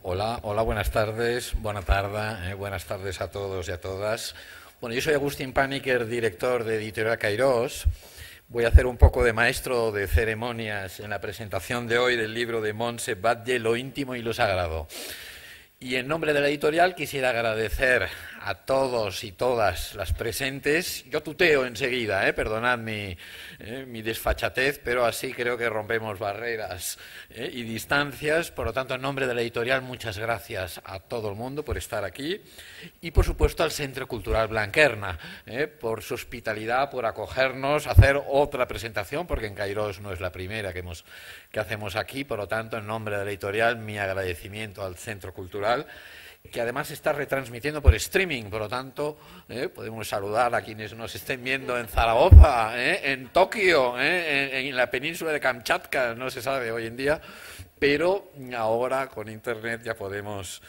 Hola, hola, buenas tardes, buenas tardes a todos y a todas. Bueno, yo soy Agustín Paniker, director de Editorial Cairós. Voy a hacer un poco de maestro de ceremonias en la presentación de hoy del libro de Montse Batlle, Lo íntimo y lo sagrado. Y en nombre de la editorial quisiera agradecer a todos y todas las presentes. Yo tuteo enseguida, perdonad mi desfachatez, pero así creo que rompemos barreras y distancias. Por lo tanto, en nombre de la editorial, muchas gracias a todo el mundo por estar aquí. Y, por supuesto, al Centro Cultural Blanquerna, por su hospitalidad, por acogernos, hacer otra presentación, porque en Cairós no es la primera que hacemos aquí. Por lo tanto, en nombre de la editorial, mi agradecimiento al Centro Cultural, que además está retransmitiendo por streaming. Por lo tanto, podemos saludar a quienes nos estén viendo en Zaragoza, en Tokio, en la península de Kamchatka, no se sabe hoy en día, pero ahora con Internet ya podemos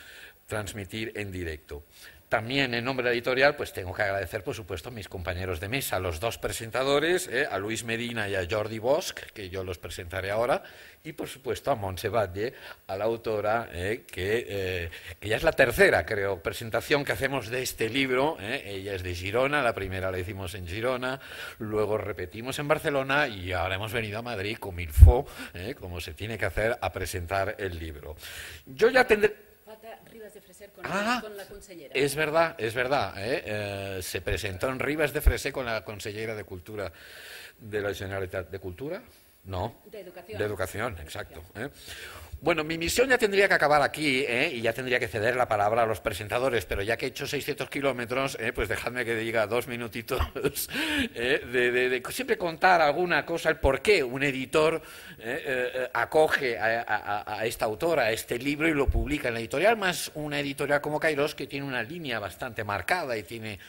transmitir en directo. También en nombre de la editorial pues tengo que agradecer, por supuesto, a mis compañeros de mesa, a los dos presentadores, a Luis Medina y a Jordi Bosch, que yo los presentaré ahora, y por supuesto a Montse Batlle, a la autora, que ya es la tercera, creo, presentación que hacemos de este libro. Ella es de Girona, la primera la hicimos en Girona, luego repetimos en Barcelona y ahora hemos venido a Madrid con Milfo, como se tiene que hacer, a presentar el libro. Yo ya tendré... Ribas de Freser con la consellera. Es verdad, es verdad. Se presentó en Ribas de Freser con la consellera de Cultura de la Generalitat. ¿De Cultura? No. De Educación. De Educación, exacto. Bueno, mi misión ya tendría que acabar aquí, y ya tendría que ceder la palabra a los presentadores, pero ya que he hecho 600 kilómetros, pues dejadme que diga 2 minutitos de siempre contar alguna cosa, el por qué un editor acoge a esta autora, a este libro, y lo publica en la editorial, más una editorial como Cairós, que tiene una línea bastante marcada y tiene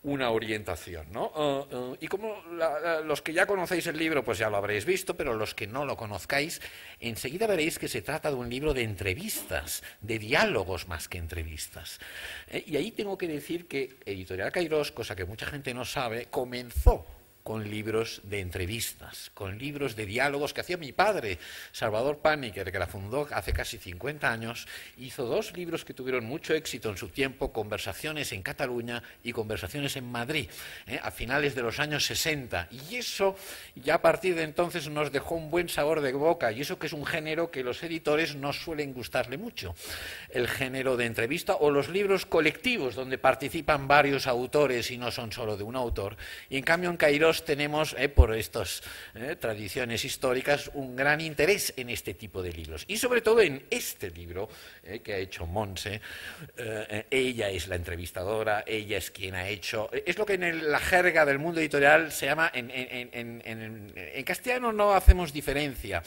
una orientación, ¿no? Y como los que ya conocéis el libro, pues ya lo habréis visto, pero los que no lo conozcáis, enseguida veréis que se trata de un libro de entrevistas, de diálogos más que entrevistas. Y ahí tengo que decir que Editorial Cairós, cosa que mucha gente no sabe, comenzó con libros de entrevistas, con libros de diálogos que hacía mi padre, Salvador Paniker, que la fundó hace casi 50 años. Hizo 2 libros que tuvieron mucho éxito en su tiempo, Conversaciones en Cataluña y Conversaciones en Madrid, a finales de los años 60. Y eso ya a partir de entonces nos dejó un buen sabor de boca, y eso que es un género que los editores no suelen gustarle mucho, el género de entrevista o los libros colectivos donde participan varios autores y no son solo de un autor. Y en cambio en Cairós tenemos, por estas tradiciones históricas, un gran interés en este tipo de libros. Y sobre todo en este libro que ha hecho Montse. Ella es la entrevistadora, ella es quien ha hecho... Es lo que en la jerga del mundo editorial se llama... En castellano no hacemos diferencia,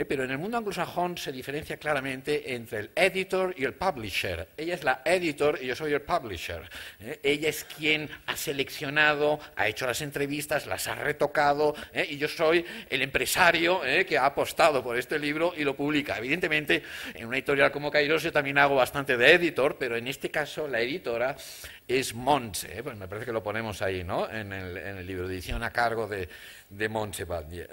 pero en el mundo anglosajón se diferencia claramente entre el editor y el publisher. Ella es la editor y yo soy el publisher. Ella es quien ha seleccionado, ha hecho las entrevistas, las ha retocado, y yo soy el empresario que ha apostado por este libro y lo publica. Evidentemente, en una editorial como Cairós yo también hago bastante de editor, pero en este caso la editora es Montse, pues me parece que lo ponemos ahí, ¿no? En el libro de edición a cargo de Montse Batlle.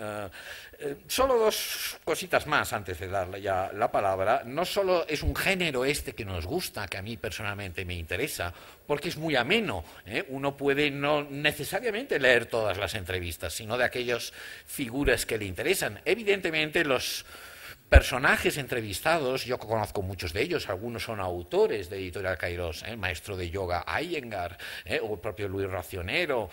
Solo 2 cositas más antes de darle ya la palabra. No solo es un género este que nos gusta, que a mí personalmente me interesa, porque es muy ameno. Uno puede no necesariamente leer todas las entrevistas, sino de aquellas figuras que le interesan. Evidentemente los personajes entrevistados, yo conozco muchos de ellos, algunos son autores de Editorial Cairós, el maestro de yoga Iyengar, o el propio Luis Racionero.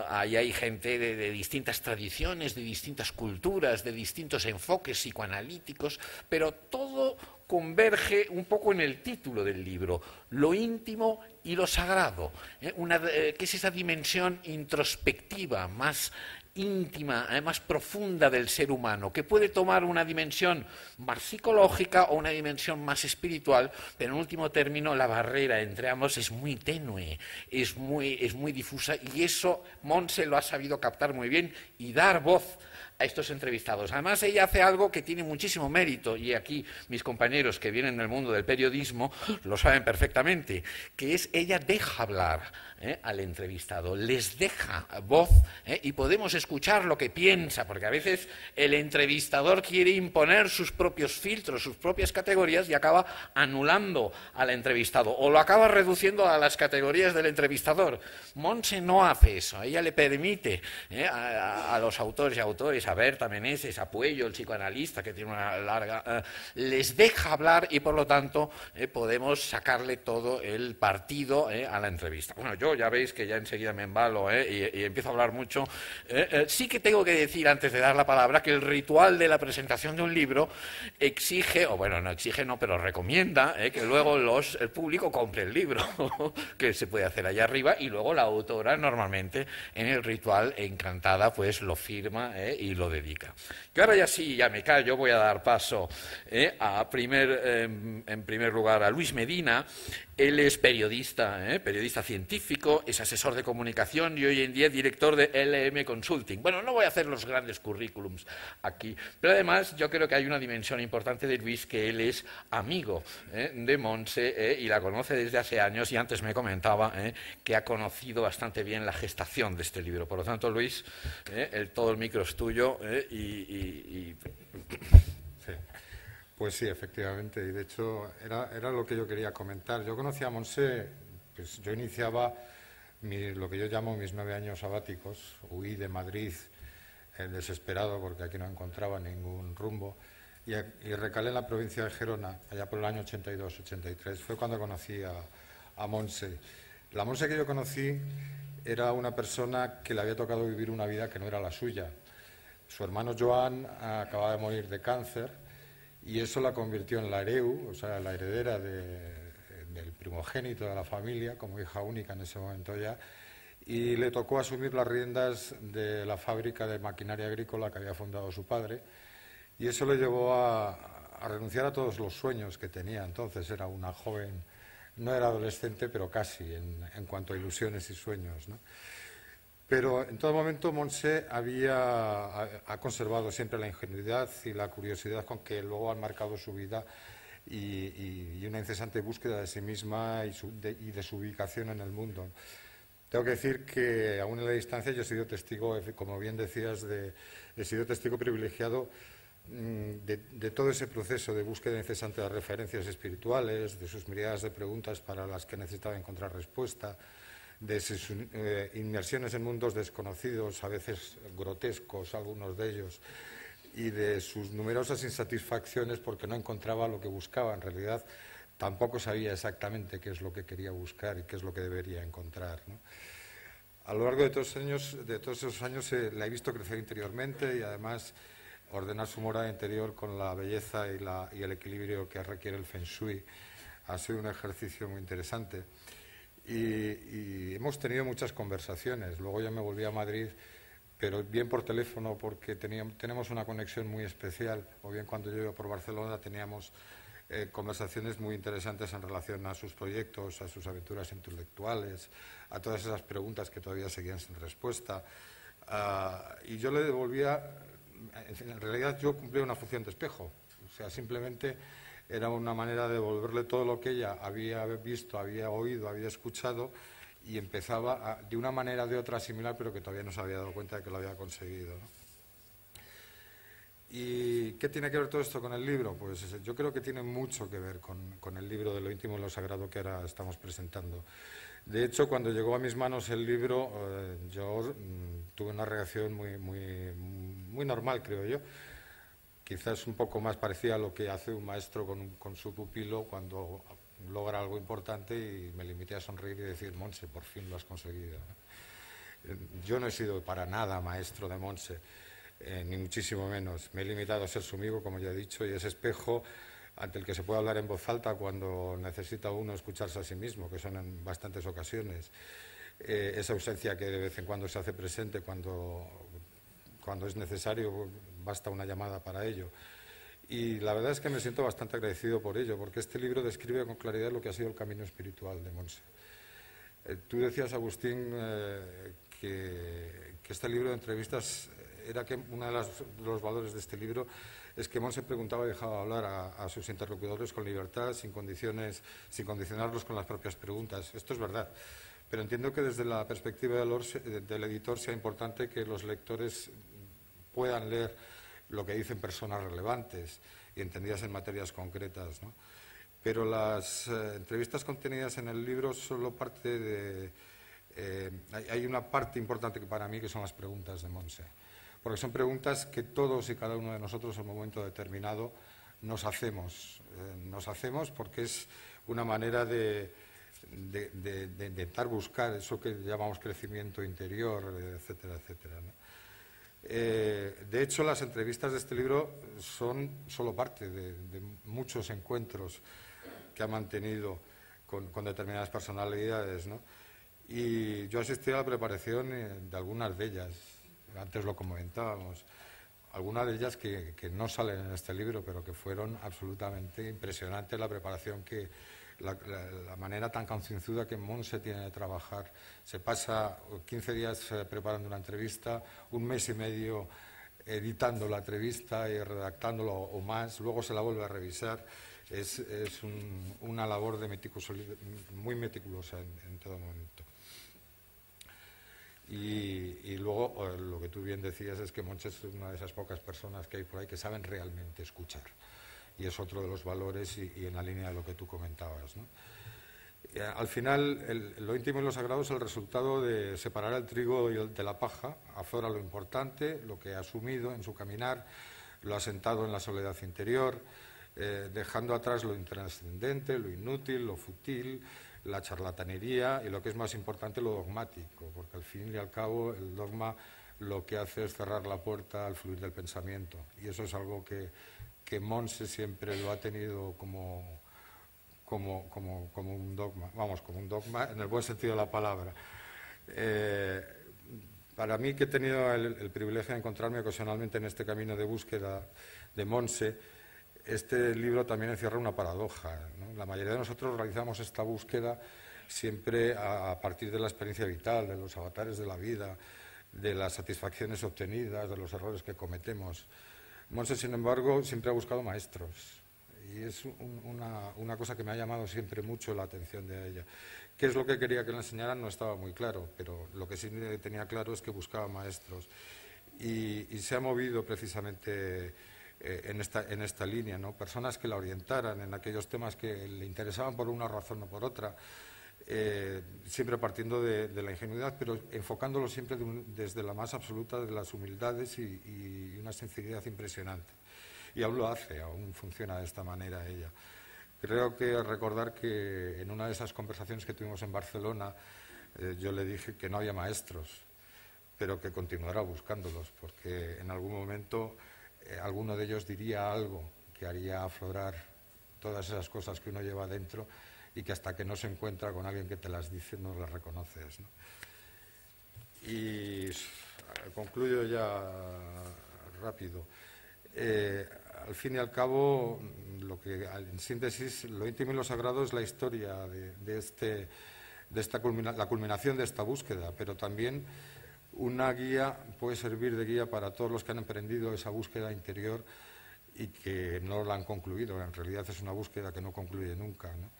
Ahí hay gente de distintas tradiciones, de distintas culturas, de distintos enfoques psicoanalíticos, pero todo converge un poco en el título del libro, lo íntimo y lo sagrado, que es esa dimensión introspectiva, más íntima, más profunda del ser humano, que puede tomar una dimensión más psicológica o una dimensión más espiritual, pero en último término la barrera entre ambos es muy tenue, es muy difusa, y eso Montse lo ha sabido captar muy bien y dar voz a estos entrevistados. Además, ella hace algo que tiene muchísimo mérito, y aquí mis compañeros que vienen del mundo del periodismo lo saben perfectamente, que es ella deja hablar al entrevistado, les deja voz y podemos escuchar lo que piensa, porque a veces el entrevistador quiere imponer sus propios filtros, sus propias categorías y acaba anulando al entrevistado o lo acaba reduciendo a las categorías del entrevistador. Montse no hace eso, ella le permite a los autores y autores, a Berta Meneses, a Puello, el psicoanalista que tiene una larga, les deja hablar y por lo tanto podemos sacarle todo el partido a la entrevista. Bueno, yo ya veis que ya enseguida me embalo y empiezo a hablar mucho. Sí que tengo que decir antes de dar la palabra que el ritual de la presentación de un libro exige, o bueno, no exige, no, pero recomienda que luego el público compre el libro, que se puede hacer allá arriba, y luego la autora normalmente en el ritual, encantada, pues lo firma y lo dedica. Yo ahora ya sí, ya me callo, voy a dar paso en primer lugar a Luis Medina. Él es periodista, periodista científico, es asesor de comunicación y hoy en día director de LM Consulting. Bueno, no voy a hacer los grandes currículums aquí, pero además yo creo que hay una dimensión importante de Luis, que él es amigo de Montse y la conoce desde hace años, y antes me comentaba que ha conocido bastante bien la gestación de este libro. Por lo tanto, Luis, todo el micro es tuyo Sí. Pues sí, efectivamente, y de hecho era lo que yo quería comentar. Yo conocí a Montse, pues yo iniciaba lo que yo llamo mis 9 años sabáticos, huí de Madrid desesperado porque aquí no encontraba ningún rumbo y recalé en la provincia de Gerona, allá por el año 82-83, fue cuando conocí a Montse. La Montse que yo conocí era una persona que le había tocado vivir una vida que no era la suya. Su hermano Joan acababa de morir de cáncer y eso la convirtió en la hereu, o sea, la heredera del primogénito de la familia, como hija única en ese momento ya, y le tocó asumir las riendas de la fábrica de maquinaria agrícola que había fundado su padre, y eso le llevó a renunciar a todos los sueños que tenía. Entonces era una joven, no era adolescente, pero casi en cuanto a ilusiones y sueños, ¿no? Pero en todo momento Montse ha conservado siempre la ingenuidad y la curiosidad con que luego han marcado su vida y una incesante búsqueda de sí misma y de su ubicación en el mundo. Tengo que decir que aún en la distancia yo he sido testigo, como bien decías, he sido testigo privilegiado de todo ese proceso de búsqueda incesante de referencias espirituales, de sus miradas de preguntas para las que necesitaba encontrar respuesta, de sus inmersiones en mundos desconocidos, a veces grotescos, algunos de ellos, y de sus numerosas insatisfacciones porque no encontraba lo que buscaba. En realidad, tampoco sabía exactamente qué es lo que quería buscar y qué es lo que debería encontrar, ¿no? A lo largo de todos esos años la he visto crecer interiormente y además ordenar su morada interior con la belleza y el equilibrio que requiere el Feng Shui. Ha sido un ejercicio muy interesante. Y hemos tenido muchas conversaciones. Luego ya me volví a Madrid, pero bien por teléfono porque tenemos una conexión muy especial, o bien cuando yo iba por Barcelona teníamos conversaciones muy interesantes en relación a sus proyectos, a sus aventuras intelectuales, a todas esas preguntas que todavía seguían sin respuesta. Y yo le devolvía, en realidad yo cumplía una función de espejo, o sea, simplemente era una manera de devolverle todo lo que ella había visto, había oído, había escuchado y empezaba de una manera o de otra similar, pero que todavía no se había dado cuenta de que lo había conseguido, ¿no? ¿Y qué tiene que ver todo esto con el libro? Pues yo creo que tiene mucho que ver con el libro de lo íntimo y lo sagrado que ahora estamos presentando. De hecho, cuando llegó a mis manos el libro, yo tuve una reacción muy normal, creo yo. Quizás un poco más parecida a lo que hace un maestro con su pupilo cuando logra algo importante, y me limité a sonreír y decir: Montse, por fin lo has conseguido. Yo no he sido para nada maestro de Montse, ni muchísimo menos. Me he limitado a ser su amigo, como ya he dicho, y ese espejo ante el que se puede hablar en voz alta cuando necesita uno escucharse a sí mismo, que son en bastantes ocasiones. Esa ausencia que de vez en cuando se hace presente cuando es necesario, basta una llamada para ello. Y la verdad es que me siento bastante agradecido por ello, porque este libro describe con claridad lo que ha sido el camino espiritual de Montse. Tú decías, Agustín, que este libro de entrevistas era que uno de los valores de este libro es que Montse preguntaba y dejaba hablar a sus interlocutores con libertad, sin condicionarlos con las propias preguntas. Esto es verdad. Pero entiendo que desde la perspectiva del editor sea importante que los lectores puedan leer lo que dicen personas relevantes y entendidas en materias concretas, ¿no? Pero las entrevistas contenidas en el libro solo parte de... hay una parte importante que para mí que son las preguntas de Montse, porque son preguntas que todos y cada uno de nosotros en un momento determinado nos hacemos porque es una manera de intentar buscar eso que llamamos crecimiento interior, etcétera, etcétera, ¿no? De hecho, las entrevistas de este libro son solo parte de muchos encuentros que ha mantenido con determinadas personalidades, ¿no? Y yo asistí a la preparación de algunas de ellas, antes lo comentábamos, algunas de ellas que no salen en este libro, pero que fueron absolutamente impresionantes la preparación la manera tan concienzuda que Montse tiene de trabajar. Se pasa 15 días preparando una entrevista, un mes y medio editando la entrevista y redactándola o más, luego se la vuelve a revisar. Es una labor muy meticulosa en todo momento. Y luego, lo que tú bien decías es que Montse es una de esas pocas personas que hay por ahí que saben realmente escuchar. Y es otro de los valores y en la línea de lo que tú comentabas, ¿no? Al final, lo íntimo y lo sagrado es el resultado de separar el trigo de la paja, aflora lo importante, lo que ha asumido en su caminar, lo ha sentado en la soledad interior, dejando atrás lo intrascendente, lo inútil, lo fútil, la charlatanería y lo que es más importante, lo dogmático, porque al fin y al cabo el dogma lo que hace es cerrar la puerta al fluir del pensamiento, y eso es algo que Montse siempre lo ha tenido como un dogma, como un dogma en el buen sentido de la palabra. Para mí, que he tenido el privilegio de encontrarme ocasionalmente en este camino de búsqueda de Montse, este libro también encierra una paradoja, ¿no? La mayoría de nosotros realizamos esta búsqueda siempre a partir de la experiencia vital, de los avatares de la vida, de las satisfacciones obtenidas, de los errores que cometemos. Montse, sin embargo, siempre ha buscado maestros, y es una cosa que me ha llamado siempre mucho la atención de ella. ¿Qué es lo que quería que le enseñaran? No estaba muy claro, pero lo que sí tenía claro es que buscaba maestros, y se ha movido precisamente en esta línea, ¿no? Personas que la orientaran en aquellos temas que le interesaban por una razón o por otra, siempre partiendo de la ingenuidad, pero enfocándolo siempre desde la más absoluta de las humildades y una sinceridad impresionante. Y aún lo hace, aún funciona de esta manera ella. Creo que recordar que en una de esas conversaciones que tuvimos en Barcelona, yo le dije que no había maestros, pero que continuara buscándolos, porque en algún momento alguno de ellos diría algo que haría aflorar todas esas cosas que uno lleva dentro, y que hasta que no se encuentra con alguien que te las dice no las reconoces, ¿no? Y concluyo ya rápido. Al fin y al cabo, en síntesis, lo íntimo y lo sagrado es la historia la culminación de esta búsqueda, pero también una guía, puede servir de guía para todos los que han emprendido esa búsqueda interior y que no la han concluido. En realidad es una búsqueda que no concluye nunca, ¿no?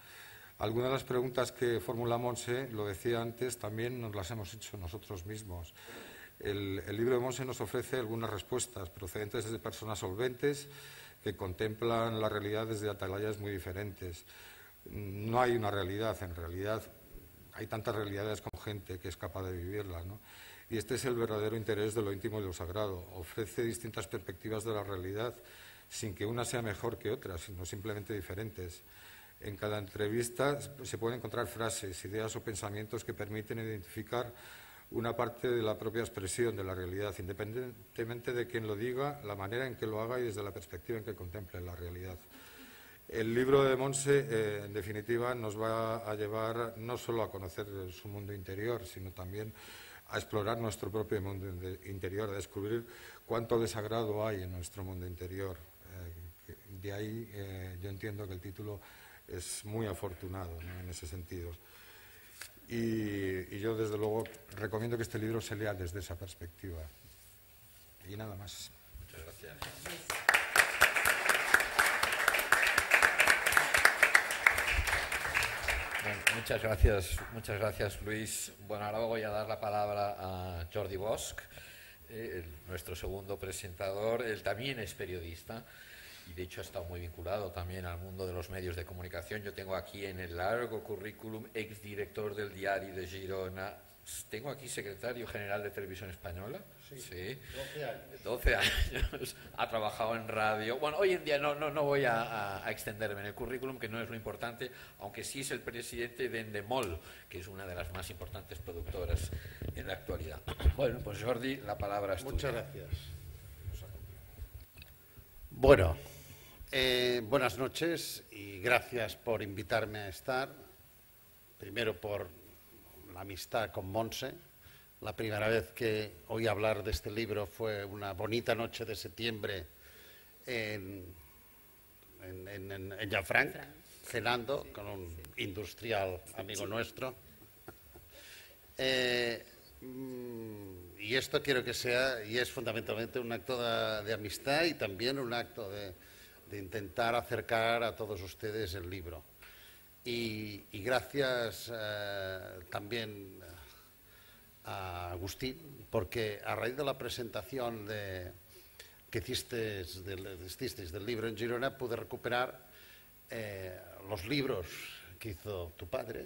Algunas de las preguntas que formula Montse, lo decía antes, también nos las hemos hecho nosotros mismos. El libro de Montse nos ofrece algunas respuestas procedentes de personas solventes que contemplan la realidad desde atalayas muy diferentes. No hay una realidad, en realidad hay tantas realidades como gente que es capaz de vivirla, ¿no? Y este es el verdadero interés de lo íntimo y lo sagrado. Ofrece distintas perspectivas de la realidad, sin que una sea mejor que otra, sino simplemente diferentes. En cada entrevista se pueden encontrar frases, ideas o pensamientos que permiten identificar una parte de la propia expresión de la realidad, independientemente de quién lo diga, la manera en que lo haga y desde la perspectiva en que contemple la realidad. El libro de Montse, en definitiva, nos va a llevar no solo a conocer su mundo interior, sino también a explorar nuestro propio mundo interior, a descubrir cuánto desagrado hay en nuestro mundo interior. De ahí yo entiendo que el título es muy afortunado, ¿no?, en ese sentido. Y yo, desde luego, recomiendo que este libro se lea desde esa perspectiva. Y nada más. Muchas gracias. Bueno, muchas gracias, Luis. Bueno, ahora voy a dar la palabra a Jordi Bosch, nuestro segundo presentador. Él también es periodista y de hecho ha estado muy vinculado también al mundo de los medios de comunicación. Yo tengo aquí en el largo currículum exdirector del Diari de Girona. Tengo aquí secretario general de Televisión Española. Sí. 12 años. 12 años. Ha trabajado en radio. Bueno, hoy en día no voy a extenderme en el currículum, que no es lo importante, aunque sí es el presidente de Endemol, que es una de las más importantes productoras en la actualidad. Bueno, pues Jordi, la palabra es tuya. Muchas gracias. Bueno, buenas noches y gracias por invitarme a estar. Primero por la amistad con Montse. La primera vez que oí hablar de este libro fue una bonita noche de septiembre en Llafranc, cenando con un industrial amigo nuestro. Y esto quiero que sea, y es fundamentalmente un acto de amistad y también un acto de intentar acercar a todos ustedes el libro. Y gracias también a Agustín, porque a raíz de la presentación que hicisteis del libro en Girona, pude recuperar los libros que hizo tu padre,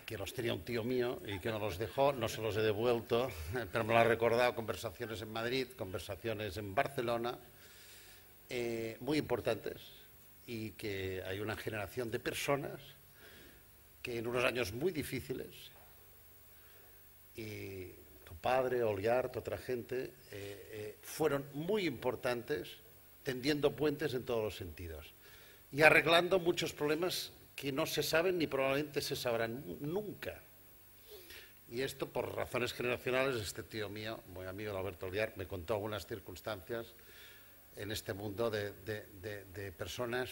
que los tenía un tío mío y que no los dejó, no se los he devuelto, pero me lo ha recordado, conversaciones en Madrid, conversaciones en Barcelona, muy importantes, y que hay una generación de personas que en unos años muy difíciles, y tu padre, Oliart, otra gente, fueron muy importantes tendiendo puentes en todos los sentidos y arreglando muchos problemas que no se saben ni probablemente se sabrán nunca. Y esto, por razones generacionales, este tío mío, muy amigo de Alberto Oliart, me contó algunas circunstancias en este mundo de personas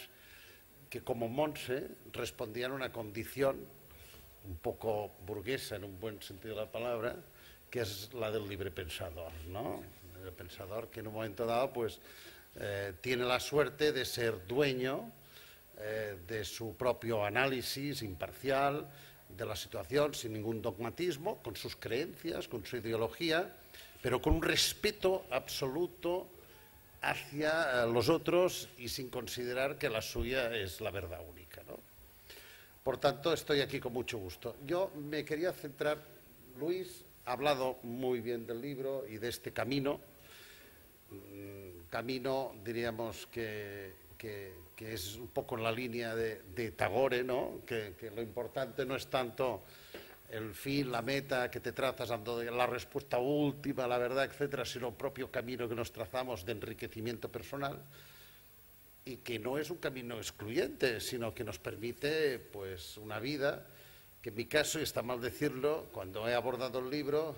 que, como Montse, respondían a una condición un poco burguesa, en un buen sentido de la palabra, que es la del libre pensador, ¿no? El libre pensador que en un momento dado pues tiene la suerte de ser dueño de su propio análisis imparcial de la situación, sin ningún dogmatismo, con sus creencias, con su ideología, pero con un respeto absoluto hacia los otros y sin considerar que la suya es la verdad única, ¿no? Por tanto, estoy aquí con mucho gusto. Yo me quería centrar, Luis ha hablado muy bien del libro y de este camino, diríamos que es un poco en la línea de Tagore, ¿no? Que lo importante no es tanto el fin, la meta que te trazas, dando la respuesta última, la verdad, etcétera, sino el propio camino que nos trazamos de enriquecimiento personal, y que no es un camino excluyente, sino que nos permite pues una vida que, en mi caso, y está mal decirlo, cuando he abordado el libro,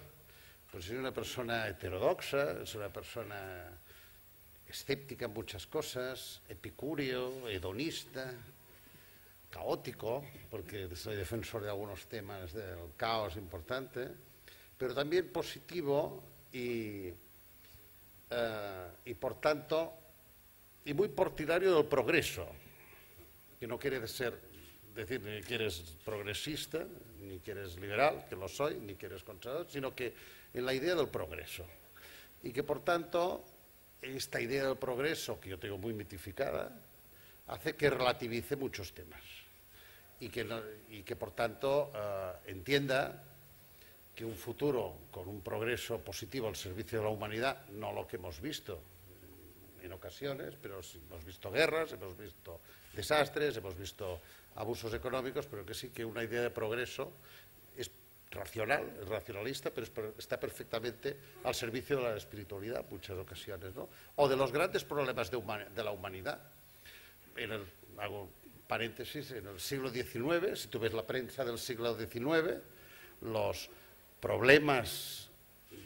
pues soy una persona heterodoxa, soy una persona escéptica en muchas cosas, epicúreo, hedonista, caótico, porque soy defensor de algunos temas del caos importante, pero también positivo y por tanto, y muy partidario del progreso, que no quiere decir ni que eres progresista, ni que eres liberal, que lo soy, ni que eres conservador, sino que en la idea del progreso. Y que, por tanto, esta idea del progreso, que yo tengo muy mitificada, hace que relativice muchos temas. Y que por tanto, entienda que un futuro con un progreso positivo al servicio de la humanidad, no lo que hemos visto en ocasiones, pero sí hemos visto guerras, hemos visto desastres, hemos visto abusos económicos, pero que sí que una idea de progreso es racional, es racionalista, pero está perfectamente al servicio de la espiritualidad en muchas ocasiones, ¿no? O de los grandes problemas de la humanidad. Hago paréntesis, en el siglo XIX, si tú ves la prensa del siglo XIX, los problemas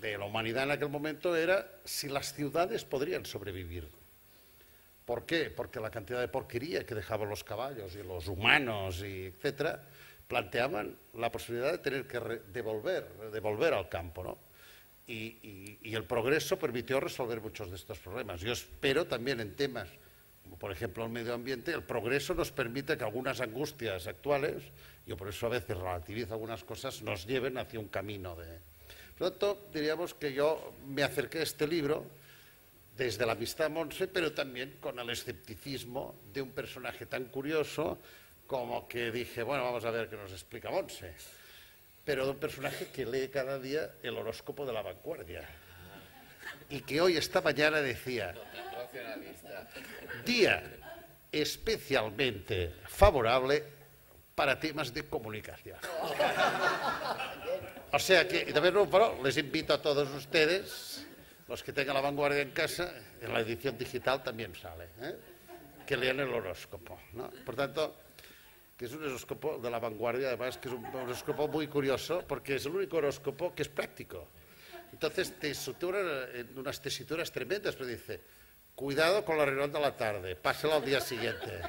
de la humanidad en aquel momento era si las ciudades podrían sobrevivir. ¿Por qué? Porque la cantidad de porquería que dejaban los caballos y los humanos, y etcétera, planteaban la posibilidad de tener que devolver al campo, ¿no? y el progreso permitió resolver muchos de estos problemas. Yo espero también en temas como por ejemplo el medio ambiente, el progreso nos permite que algunas angustias actuales, yo por eso a veces relativizo algunas cosas, nos lleven hacia un camino de... Por lo tanto, diríamos que yo me acerqué a este libro desde la amistad a Montse, pero también con el escepticismo de un personaje tan curioso como que dije, bueno, vamos a ver qué nos explica Montse, pero de un personaje que lee cada día el horóscopo de La Vanguardia y que hoy, esta mañana, decía, día especialmente favorable para temas de comunicación. O sea que, también les invito a todos ustedes, los que tengan La Vanguardia en casa, en la edición digital también sale, que lean el horóscopo, ¿no? Por tanto, que es un horóscopo de La Vanguardia, además que es un horóscopo muy curioso, porque es el único horóscopo que es práctico. Entonces te sutura en unas tesituras tremendas, pero dice, cuidado con la reunión de la tarde, pásela al día siguiente.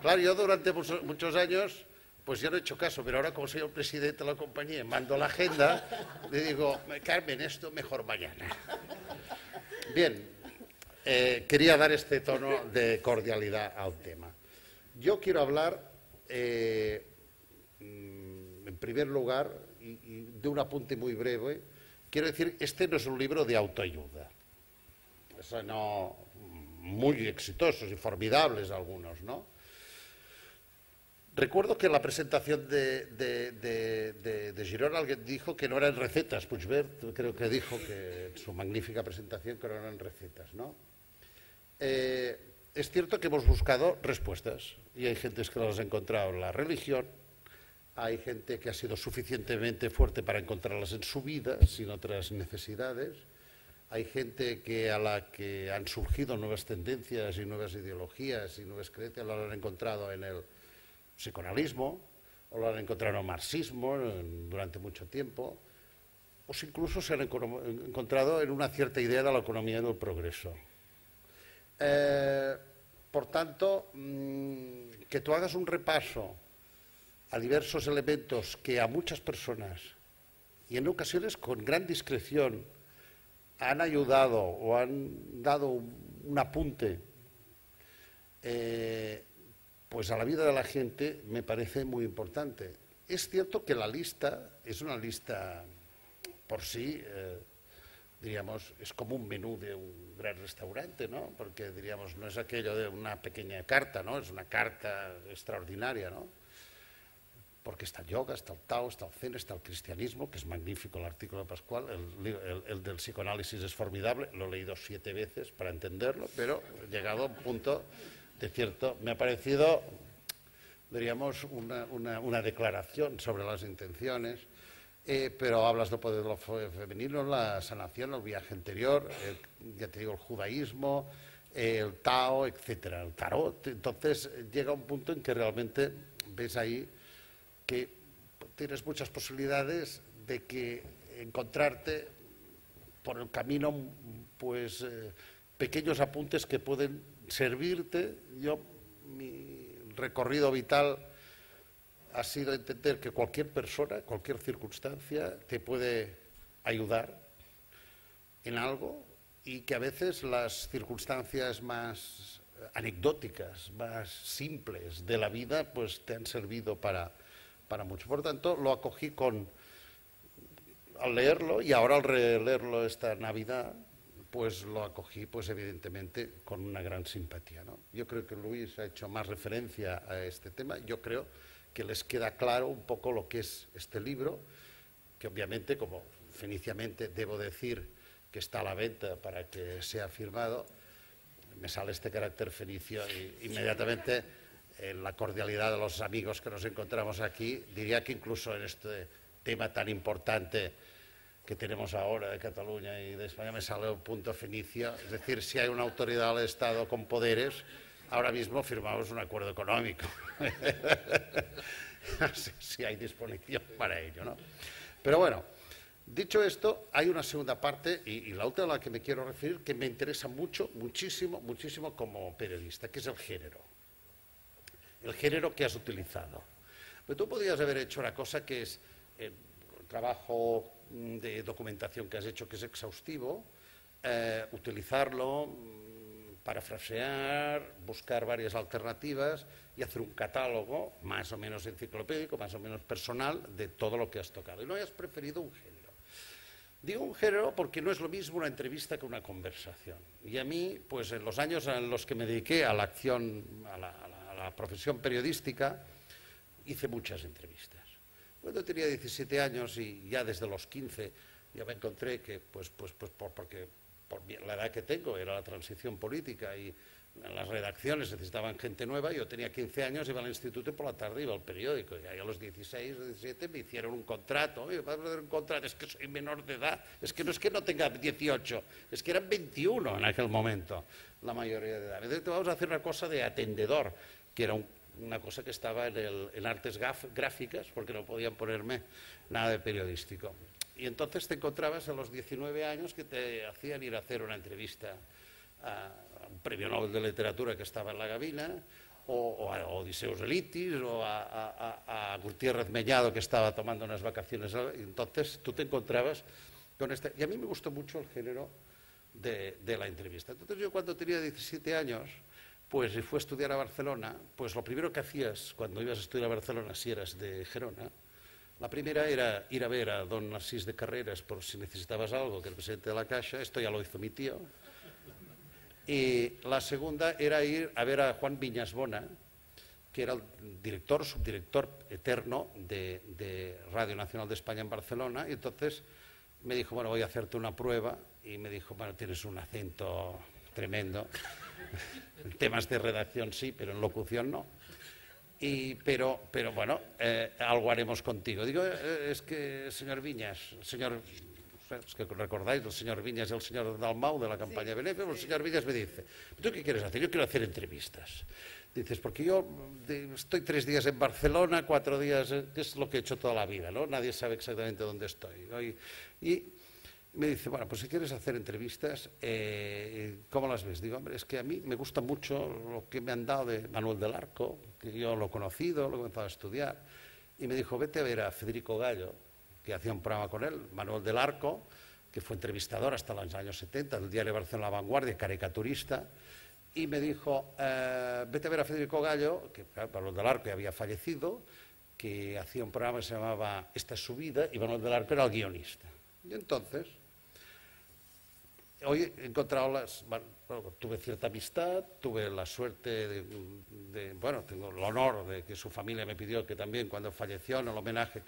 Claro, yo durante muchos años, pues yo no he hecho caso, pero ahora como soy el presidente de la compañía, mando la agenda, le digo, Carmen, esto mejor mañana. Bien, quería dar este tono de cordialidad al tema. Yo quiero hablar, en primer lugar, y de un apunte muy breve, quiero decir, este no es un libro de autoayuda. Eso no, muy exitosos y formidables algunos, ¿no? Recuerdo que en la presentación de Girona alguien dijo que no eran recetas. Puigvert creo que dijo que en su magnífica presentación que no eran recetas, ¿no? Es cierto que hemos buscado respuestas y hay gente que las ha encontrado en la religión, hay gente que ha sido suficientemente fuerte para encontrarlas en su vida, sin otras necesidades. Hay gente a la que han surgido nuevas tendencias y nuevas ideologías y nuevas creencias, lo han encontrado en el psicoanalismo, o lo han encontrado en el marxismo durante mucho tiempo, o incluso se han encontrado en una cierta idea de la economía del progreso. Por tanto, que tú hagas un repaso a diversos elementos que a muchas personas, y en ocasiones con gran discreción, han ayudado o han dado un apunte pues a la vida de la gente, me parece muy importante. Es cierto que la lista es una lista por sí, diríamos, es como un menú de un gran restaurante, ¿no? Porque, diríamos, no es aquello de una pequeña carta, ¿no? Es una carta extraordinaria, ¿no? Porque está el yoga, está el Tao, está el Zen, está el cristianismo, que es magnífico el artículo de Pascual, el del psicoanálisis es formidable, lo he leído 7 veces para entenderlo, pero he llegado a un punto de cierto... Me ha parecido, diríamos, una declaración sobre las intenciones, pero hablas del poder de lo femenino, la sanación, el viaje interior, ya te digo, el judaísmo, el Tao, etcétera, el tarot. Entonces llega un punto en que realmente ves ahí que tienes muchas posibilidades de que encontrarte por el camino pues pequeños apuntes que pueden servirte. Mi recorrido vital ha sido entender que cualquier persona, cualquier circunstancia te puede ayudar en algo y que a veces las circunstancias más anecdóticas, más simples de la vida, pues te han servido para mucho. Por tanto, lo acogí al leerlo y ahora al releerlo esta Navidad, pues lo acogí, pues evidentemente, con una gran simpatía, ¿no? Yo creo que Luis ha hecho más referencia a este tema. Yo creo que les queda claro un poco lo que es este libro, que obviamente, como feniciamente debo decir que está a la venta para que sea firmado, me sale este carácter fenicio y inmediatamente... En la cordialidad de los amigos que nos encontramos aquí, diría que incluso en este tema tan importante que tenemos ahora de Cataluña y de España me sale un punto fenicio, es decir, si hay una autoridad del Estado con poderes, ahora mismo firmamos un acuerdo económico. Si hay disposición para ello, ¿no? Pero bueno, dicho esto, hay una segunda parte y la última a la que me quiero referir que me interesa mucho, muchísimo como periodista, que es el género. El género que has utilizado. Pero tú podrías haber hecho una cosa que es, trabajo de documentación que has hecho, que es exhaustivo, utilizarlo, parafrasear, buscar varias alternativas y hacer un catálogo más o menos enciclopédico, más o menos personal, de todo lo que has tocado. Y no hayas preferido un género. Digo un género porque no es lo mismo una entrevista que una conversación. Y a mí, pues en los años en los que me dediqué a la acción, a la profesión periodística, hice muchas entrevistas. Cuando tenía 17 años y ya desde los 15 ya me encontré que, porque por la edad que tengo era la transición política y en las redacciones necesitaban gente nueva, yo tenía 15 años, iba al instituto y por la tarde iba al periódico. Y ahí a los 16 o 17 me hicieron un contrato. Oye, vas a hacer un contrato, es que soy menor de edad. Es que no tenga 18, es que eran 21 en aquel momento, la mayoría de edad. Entonces vamos a hacer una cosa de atendedor, que era una cosa que estaba en artes gráficas, porque no podían ponerme nada de periodístico. Y entonces te encontrabas a los 19 años que te hacían ir a hacer una entrevista a un premio Nobel de Literatura que estaba en la Gavina, o a Odiseus Elitis, o a Gutiérrez Mellado, que estaba tomando unas vacaciones. Y entonces tú te encontrabas con este... Y a mí me gustó mucho el género de la entrevista. Entonces yo cuando tenía 17 años, pues fui a estudiar a Barcelona, pues lo primero que hacías cuando ibas a estudiar a Barcelona, si eras de Gerona, la primera era ir a ver a don Narcís de Carreras por si necesitabas algo, que era el presidente de la Caixa, esto ya lo hizo mi tío. Y la segunda era ir a ver a Juan Viñasbona, que era el subdirector eterno de Radio Nacional de España en Barcelona, y entonces me dijo, bueno, voy a hacerte una prueba, y me dijo, bueno, tienes un acento tremendo, en temas de redacción sí, pero en locución no. Pero bueno, algo haremos contigo. Digo, es que, señor Viñas, es que recordáis, el señor Viñas y el señor Dalmau de la campaña benéfica, el señor Viñas me dice, ¿tú qué quieres hacer? Yo quiero hacer entrevistas. Dices, porque yo estoy 3 días en Barcelona, 4 días, que es lo que he hecho toda la vida, ¿no? Nadie sabe exactamente dónde estoy, ¿no? Y me dice, bueno, pues si quieres hacer entrevistas, ¿cómo las ves? Digo, hombre, es que a mí me gusta mucho lo que me han dado de Manuel del Arco, que yo lo he conocido, lo he comenzado a estudiar, y me dijo, vete a ver a Federico Gallo, que hacía un programa con él, Manuel del Arco, que fue entrevistador hasta los años 70, del diario Barcelona La Vanguardia, caricaturista, y me dijo, vete a ver a Federico Gallo, que Manuel del Arco ya había fallecido, que hacía un programa que se llamaba Esta es su vida, y Manuel del Arco era el guionista. Y entonces, hoy he encontrado tuve cierta amistad, tuve la suerte bueno, tengo el honor de que su familia me pidió que también cuando falleció, en el homenaje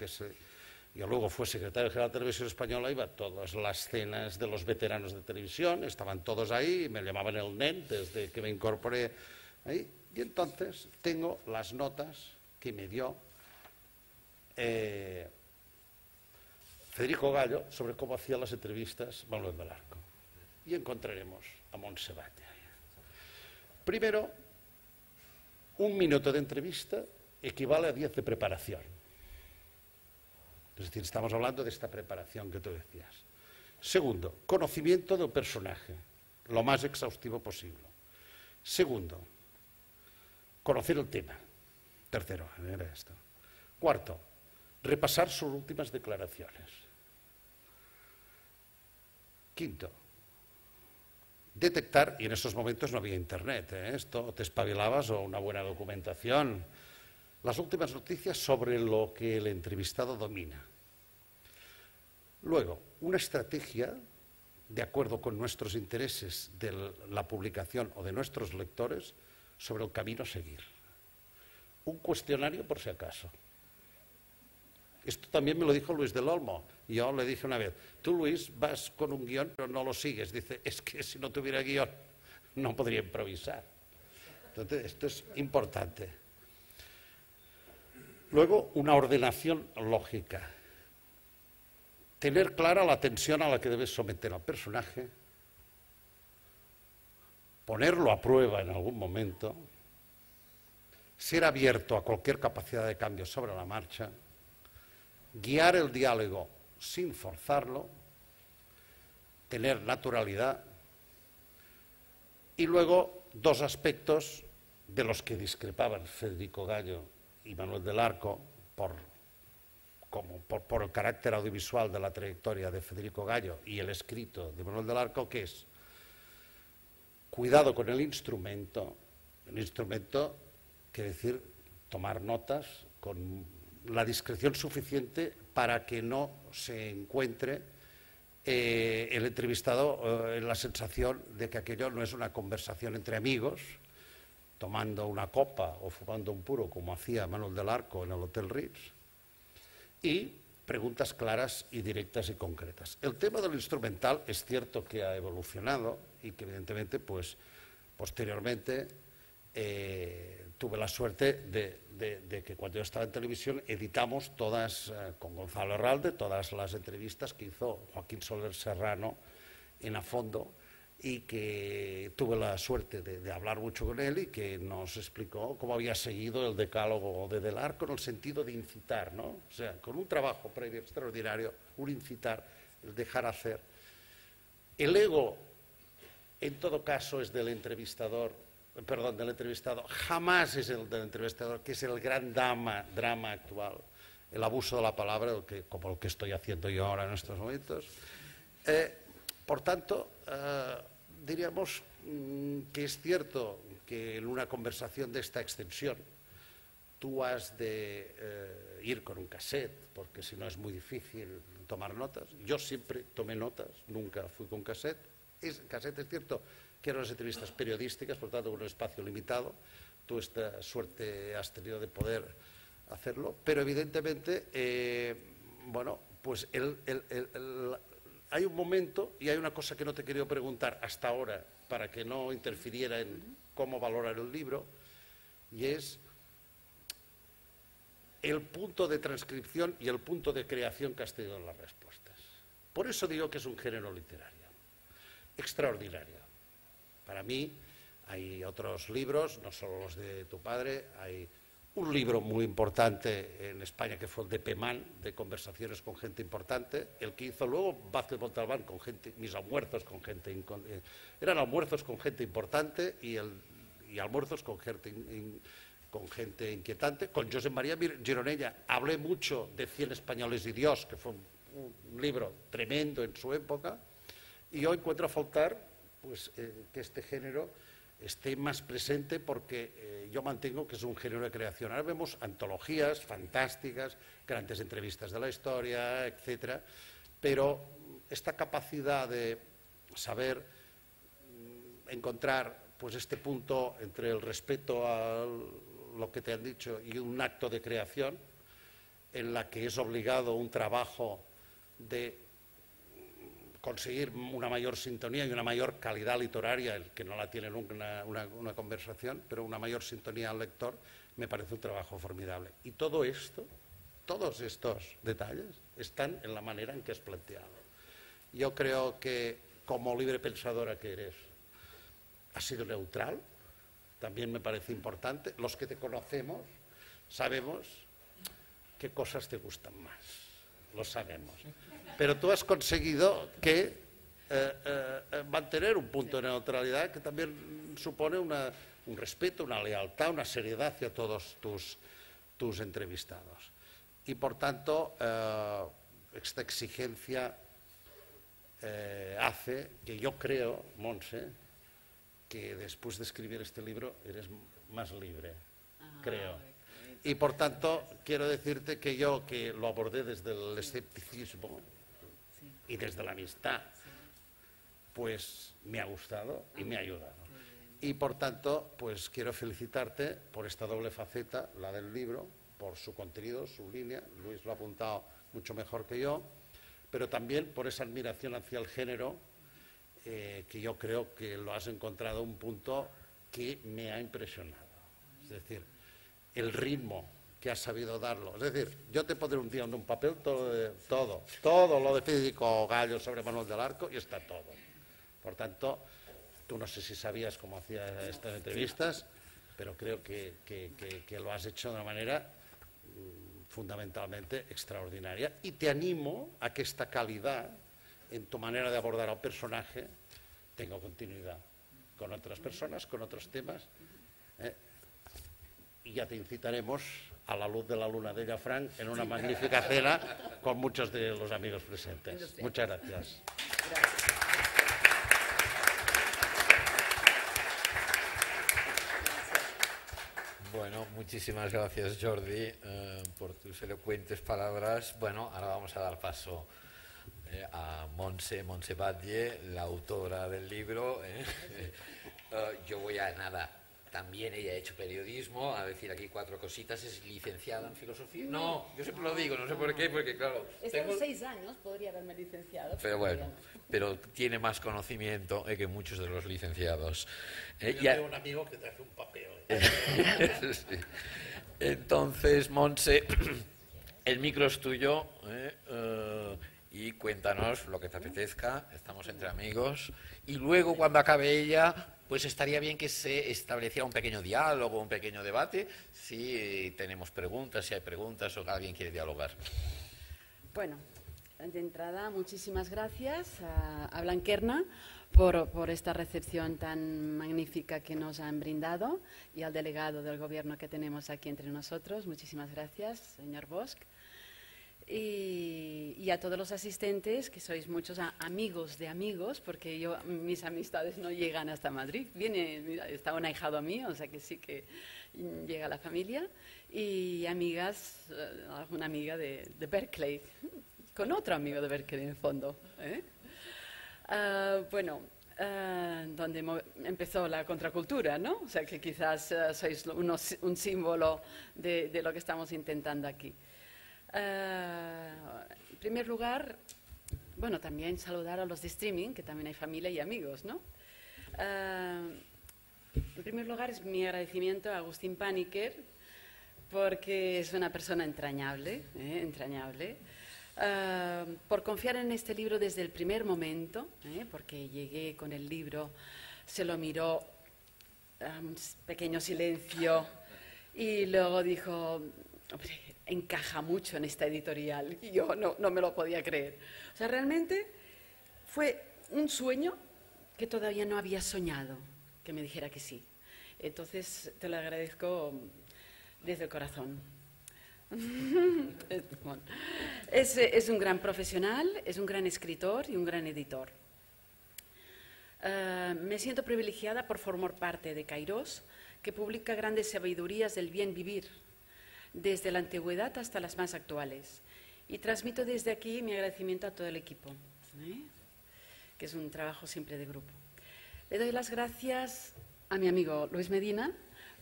yo luego fue secretario general de Televisión Española, iba a todas las cenas de los veteranos de televisión, estaban todos ahí, me llamaban el nen desde que me incorporé ahí, y entonces tengo las notas que me dio Federico Gallo sobre cómo hacía las entrevistas Manuel del Arco. Y encontraremos a Montserrat. Primero, 1 minuto de entrevista equivale a 10 de preparación. Es decir, estamos hablando de esta preparación que tú decías. Segundo, conocimiento del personaje, lo más exhaustivo posible. Segundo, conocer el tema. Tercero, era esto. Cuarto, repasar sus últimas declaraciones. Quinto, detectar, y en esos momentos no había internet, esto te espabilabas o una buena documentación, las últimas noticias sobre lo que el entrevistado domina. Luego, una estrategia, de acuerdo con nuestros intereses de la publicación o de nuestros lectores, sobre el camino a seguir. Un cuestionario por si acaso. Esto también me lo dijo Luis del Olmo. Yo le dije una vez, tú Luis vas con un guión pero no lo sigues. Dice, es que si no tuviera guión no podría improvisar. Entonces, esto es importante. Luego, una ordenación lógica. Tener clara la tensión a la que debes someter al personaje, ponerlo a prueba en algún momento, ser abierto a cualquier capacidad de cambio sobre la marcha, guiar el diálogo sin forzarlo, tener naturalidad y luego 2 aspectos de los que discrepaban Federico Gallo y Manuel del Arco por como por el carácter audiovisual de la trayectoria de Federico Gallo y el escrito de Manuel del Arco, que es cuidado con el instrumento quiere decir tomar notas con la discreción suficiente para que no se encuentre el entrevistado en la sensación de que aquello no es una conversación entre amigos, tomando una copa o fumando un puro, como hacía Manuel del Arco en el Hotel Ritz, y preguntas claras y directas y concretas. El tema del instrumental es cierto que ha evolucionado y que evidentemente, pues, posteriormente tuve la suerte de que cuando yo estaba en televisión editamos todas, con Gonzalo Herralde, todas las entrevistas que hizo Joaquín Soler Serrano en A Fondo, y que tuve la suerte de hablar mucho con él y que nos explicó cómo había seguido el decálogo de Del Arco en el sentido de incitar, ¿no? O sea, con un trabajo previo extraordinario, un incitar, el dejar hacer. El ego, en todo caso, es del entrevistador, del entrevistado, jamás es el del entrevistador, que es el gran drama actual, el abuso de la palabra, como lo que estoy haciendo yo ahora en estos momentos. Por tanto, diríamos que es cierto que en una conversación de esta extensión tú has de ir con un cassette, porque si no es muy difícil tomar notas. Yo siempre tomé notas, nunca fui con cassette. Cassette es cierto que eran las entrevistas periodísticas, por tanto con un espacio limitado. Tú esta suerte has tenido de poder hacerlo, pero evidentemente, bueno, pues hay un momento, y hay una cosa que no te he querido preguntar hasta ahora, para que no interfiriera en cómo valorar el libro, y es el punto de transcripción y el punto de creación que has tenido en las respuestas. Por eso digo que es un género literario, extraordinario. Para mí hay otros libros, no solo los de tu padre, hay un libro muy importante en España que fue el de Pemán, de conversaciones con gente importante, el que hizo luego Vázquez Montalbán con gente, mis almuerzos con gente, eran almuerzos con gente importante y almuerzos con gente inquietante. Con Josep María Gironella hablé mucho de 100 españoles y Dios, que fue un libro tremendo en su época, y yo encuentro a faltar pues, que este género esté más presente porque yo mantengo que es un género de creación. Ahora vemos antologías fantásticas, grandes entrevistas de la historia, etcétera, pero esta capacidad de saber encontrar pues este punto entre el respeto a lo que te han dicho y un acto de creación en la que es obligado un trabajo de conseguir una mayor sintonía y una mayor calidad literaria, el que no la tiene nunca una conversación, pero una mayor sintonía al lector, me parece un trabajo formidable. Y todo esto, todos estos detalles, están en la manera en que es planteado. Yo creo que, como libre pensadora que eres, has sido neutral, también me parece importante. Los que te conocemos sabemos qué cosas te gustan más, lo sabemos. Pero tú has conseguido mantener un punto de neutralidad que también supone un respeto, una lealtad, una seriedad hacia todos tus entrevistados. Y por tanto, esta exigencia hace que yo creo, Montse, que después de escribir este libro eres más libre, creo. Y por tanto, quiero decirte que yo, que lo abordé desde el escepticismo y desde la amistad, pues me ha gustado y me ha ayudado. Y por tanto, pues quiero felicitarte por esta doble faceta, la del libro, por su contenido, su línea, Luis lo ha apuntado mucho mejor que yo, pero también por esa admiración hacia el género, que yo creo que lo has encontrado un punto que me ha impresionado. Es decir, el ritmo que has sabido darlo. Es decir, yo te pondré un día en un papel todo lo de Federico Gallo sobre Manuel del Arco y está todo. Por tanto, tú no sé si sabías cómo hacía estas entrevistas, pero creo que lo has hecho de una manera fundamentalmente extraordinaria y te animo a que esta calidad en tu manera de abordar al personaje tenga continuidad con otras personas, con otros temas, y ya te incitaremos a la luz de la luna de Llafranc en una magnífica cena con muchos de los amigos presentes. Muchas gracias. Bueno, muchísimas gracias, Jordi, por tus elocuentes palabras. Bueno, ahora vamos a dar paso a Montse Batlle, la autora del libro. Yo voy a nada. También ella ha hecho periodismo, a decir aquí 4 cositas. ¿Es licenciada en filosofía? No, yo siempre lo digo, no sé por qué, porque claro... Tengo 6 años, podría haberme licenciado. Pero bueno, pero tiene más conocimiento que muchos de los licenciados. Yo tengo un amigo que te hace un papeo. Sí. Entonces, Montse, el micro es tuyo, y cuéntanos lo que te apetezca, estamos entre amigos, y luego cuando acabe ella, pues estaría bien que se estableciera un pequeño diálogo, un pequeño debate, si tenemos preguntas, si hay preguntas o alguien quiere dialogar. Bueno, de entrada, muchísimas gracias a Blanquerna por esta recepción tan magnífica que nos han brindado y al delegado del Gobierno que tenemos aquí entre nosotros. Muchísimas gracias, señor Bosch. Y a todos los asistentes, que sois muchos amigos de amigos, porque mis amistades no llegan hasta Madrid. Mira, está un ahijado mío, o sea que sí que llega la familia. Y amigas, una amiga de Berkeley, con otro amigo de Berkeley en el fondo. Donde empezó la contracultura, ¿no? O sea que quizás sois un símbolo de lo que estamos intentando aquí. En primer lugar, bueno, también saludar a los de streaming, que también hay familia y amigos, ¿no? En primer lugar, es mi agradecimiento a Agustín Paniker, porque es una persona entrañable, por confiar en este libro desde el primer momento, porque llegué con el libro, se lo miró, un pequeño silencio, y luego dijo, hombre, encaja mucho en esta editorial, y yo no me lo podía creer. O sea, realmente fue un sueño que todavía no había soñado, que me dijera que sí. Entonces, te lo agradezco desde el corazón. Es un gran profesional, es un gran escritor y un gran editor. Me siento privilegiada por formar parte de Kairos, que publica grandes sabidurías del bien vivir, desde la antigüedad hasta las más actuales. Y transmito desde aquí mi agradecimiento a todo el equipo, que es un trabajo siempre de grupo. Le doy las gracias a mi amigo Luis Medina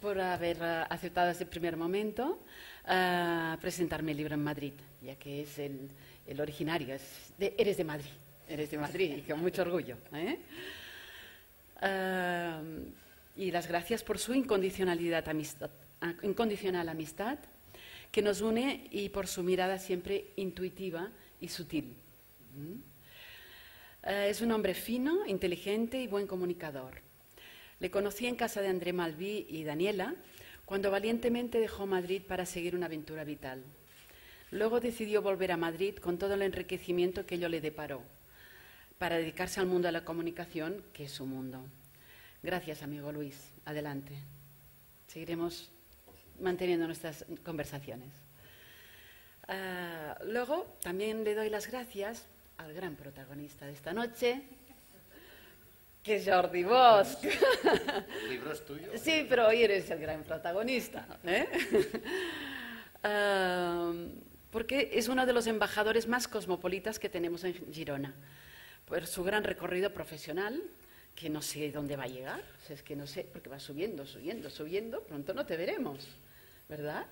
por haber aceptado desde el primer momento presentarme el libro en Madrid, ya que es el originario, eres de Madrid, y con mucho orgullo. Y las gracias por su incondicional amistad que nos une y por su mirada siempre intuitiva y sutil. Es un hombre fino, inteligente y buen comunicador. Le conocí en casa de André Malví y Daniela cuando valientemente dejó Madrid para seguir una aventura vital. Luego decidió volver a Madrid con todo el enriquecimiento que ello le deparó, para dedicarse al mundo de la comunicación, que es su mundo. Gracias, amigo Luis. Adelante. Seguiremos manteniendo nuestras conversaciones. Luego, también le doy las gracias al gran protagonista de esta noche, que es Jordi Bosch. ¿El libro es tuyo? Sí, pero hoy eres el gran protagonista. Porque es uno de los embajadores más cosmopolitas que tenemos en Girona, por su gran recorrido profesional, que no sé dónde va a llegar, o sea, es que no sé, porque va subiendo, pronto no te veremos, ¿verdad?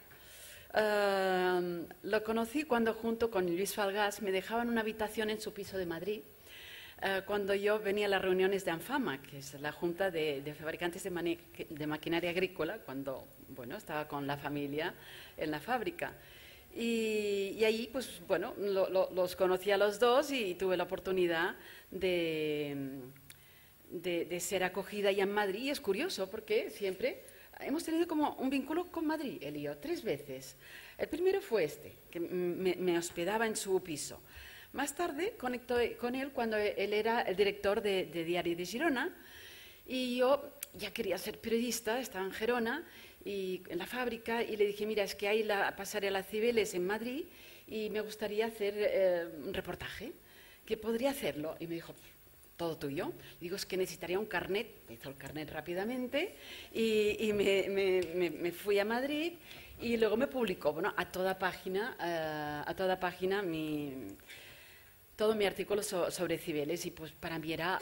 Lo conocí cuando junto con Luis Falgás me dejaban una habitación en su piso de Madrid, cuando yo venía a las reuniones de ANFAMA, que es la Junta de Fabricantes de Maquinaria Agrícola, cuando estaba con la familia en la fábrica. Y ahí, pues bueno, los conocí a los dos y tuve la oportunidad de ser acogida ya en Madrid. Y es curioso porque siempre hemos tenido como un vínculo con Madrid, él y yo, 3 veces. El primero fue que me hospedaba en su piso. Más tarde conecté con él cuando él era el director de Diario de Girona y yo ya quería ser periodista, estaba en Gerona y en la fábrica, y le dije, mira, es que hay la pasarela Cibeles en Madrid y me gustaría hacer un reportaje, que podría hacerlo. Y me dijo, todo tuyo. Digo, es que necesitaría un carnet. Me hizo el carnet rápidamente y me fui a Madrid y luego me publicó, bueno, a toda página todo mi artículo sobre Cibeles, y pues para mí era,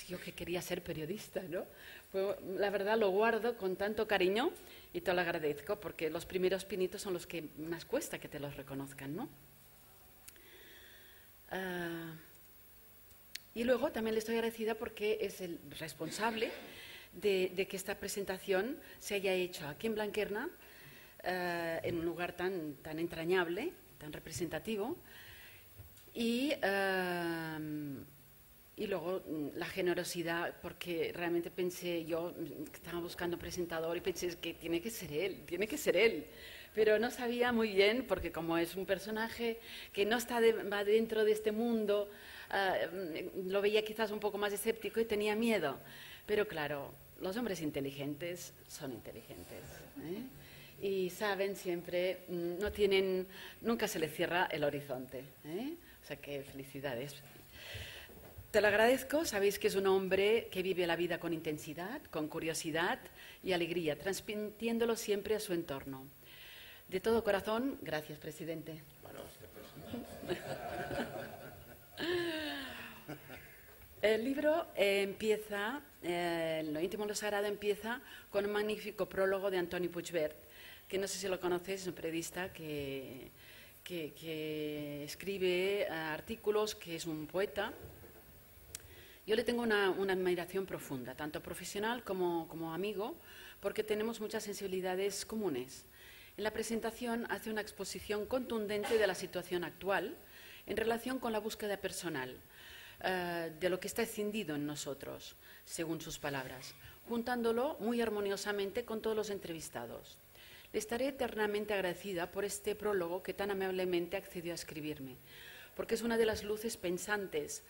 yo que quería ser periodista, ¿no? Pues, la verdad lo guardo con tanto cariño y te lo agradezco, porque los primeros pinitos son los que más cuesta que te los reconozcan, ¿no? Y luego también le estoy agradecida porque es el responsable de que esta presentación se haya hecho aquí en Blanquerna, en un lugar tan entrañable, tan representativo, y luego la generosidad, porque realmente pensé, yo estaba buscando presentador y pensé que tiene que ser él, pero no sabía muy bien, porque como es un personaje que no va dentro de este mundo, lo veía quizás un poco más escéptico y tenía miedo, pero claro, los hombres inteligentes son inteligentes, ¿eh? Y saben siempre, nunca se les cierra el horizonte, ¿eh? O sea que felicidades. Te lo agradezco, sabéis que es un hombre que vive la vida con intensidad, con curiosidad y alegría, transmitiéndolo siempre a su entorno. De todo corazón, gracias, presidente. El libro empieza, Lo íntimo, lo sagrado, empieza con un magnífico prólogo de Antoni Puigvert, que no sé si lo conoces, es un periodista que escribe artículos, que es un poeta. Yo le tengo una admiración profunda, tanto profesional como amigo, porque tenemos muchas sensibilidades comunes. En la presentación hace una exposición contundente de la situación actual en relación con la búsqueda personal, de lo que está escindido en nosotros, según sus palabras, juntándolo muy armoniosamente con todos los entrevistados. Le estaré eternamente agradecida por este prólogo que tan amablemente accedió a escribirme, porque es una de las luces pensantes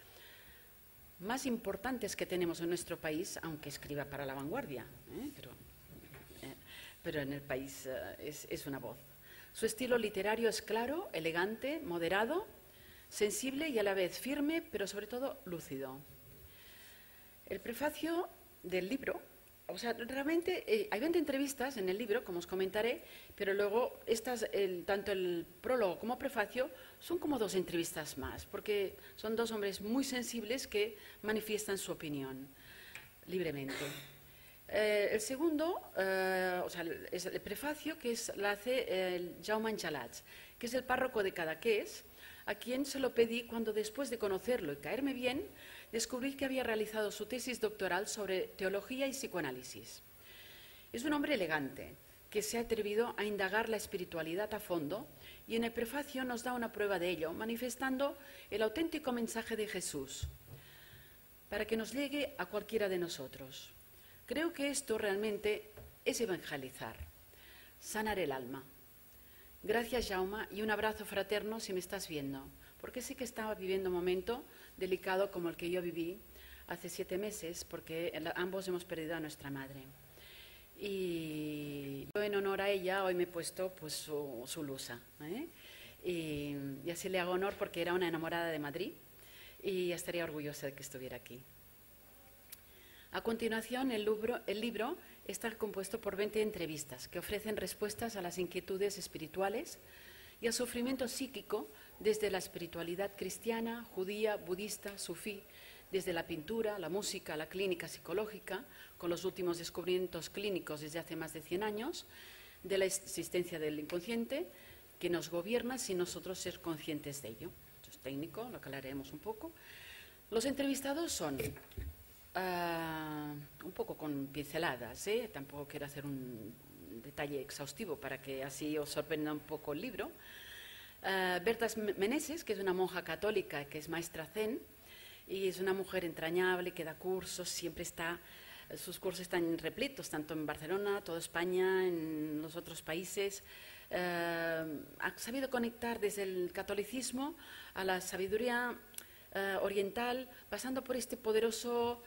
más importantes que tenemos en nuestro país, aunque escriba para La Vanguardia, pero en el país es una voz. Su estilo literario es claro, elegante, moderado, sensible y a la vez firme, pero sobre todo lúcido. El prefacio del libro, o sea, realmente hay 20 entrevistas en el libro, como os comentaré, pero luego tanto el prólogo como prefacio son como 2 entrevistas más, porque son 2 hombres muy sensibles que manifiestan su opinión libremente. El segundo, o sea, es el prefacio, que la hace Jaume Angelats, que es el párroco de Cadaqués, a quien se lo pedí cuando, después de conocerlo y caerme bien, descubrí que había realizado su tesis doctoral sobre teología y psicoanálisis. Es un hombre elegante, que se ha atrevido a indagar la espiritualidad a fondo, y en el prefacio nos da una prueba de ello, manifestando el auténtico mensaje de Jesús, para que nos llegue a cualquiera de nosotros. Creo que esto realmente es evangelizar, sanar el alma. Gracias, Jaume, y un abrazo fraterno si me estás viendo, porque sé que estaba viviendo un momento delicado como el que yo viví hace 7 meses, porque ambos hemos perdido a nuestra madre. Y yo, en honor a ella, hoy me he puesto pues su blusa, ¿eh? Y así le hago honor, porque era una enamorada de Madrid y estaría orgullosa de que estuviera aquí. A continuación, el libro está compuesto por 20 entrevistas que ofrecen respuestas a las inquietudes espirituales y al sufrimiento psíquico desde la espiritualidad cristiana, judía, budista, sufí, desde la pintura, la música, la clínica psicológica, con los últimos descubrimientos clínicos desde hace más de 100 años, de la existencia del inconsciente que nos gobierna sin nosotros ser conscientes de ello. Esto es técnico, lo aclararemos un poco. Los entrevistados son un poco con pinceladas, tampoco quiero hacer un detalle exhaustivo para que así os sorprenda un poco el libro. Berta Meneses, que es una monja católica que es maestra zen y es una mujer entrañable que da cursos, sus cursos están repletos, tanto en Barcelona, toda España, en los otros países. Ha sabido conectar desde el catolicismo a la sabiduría oriental, pasando por esta poderosa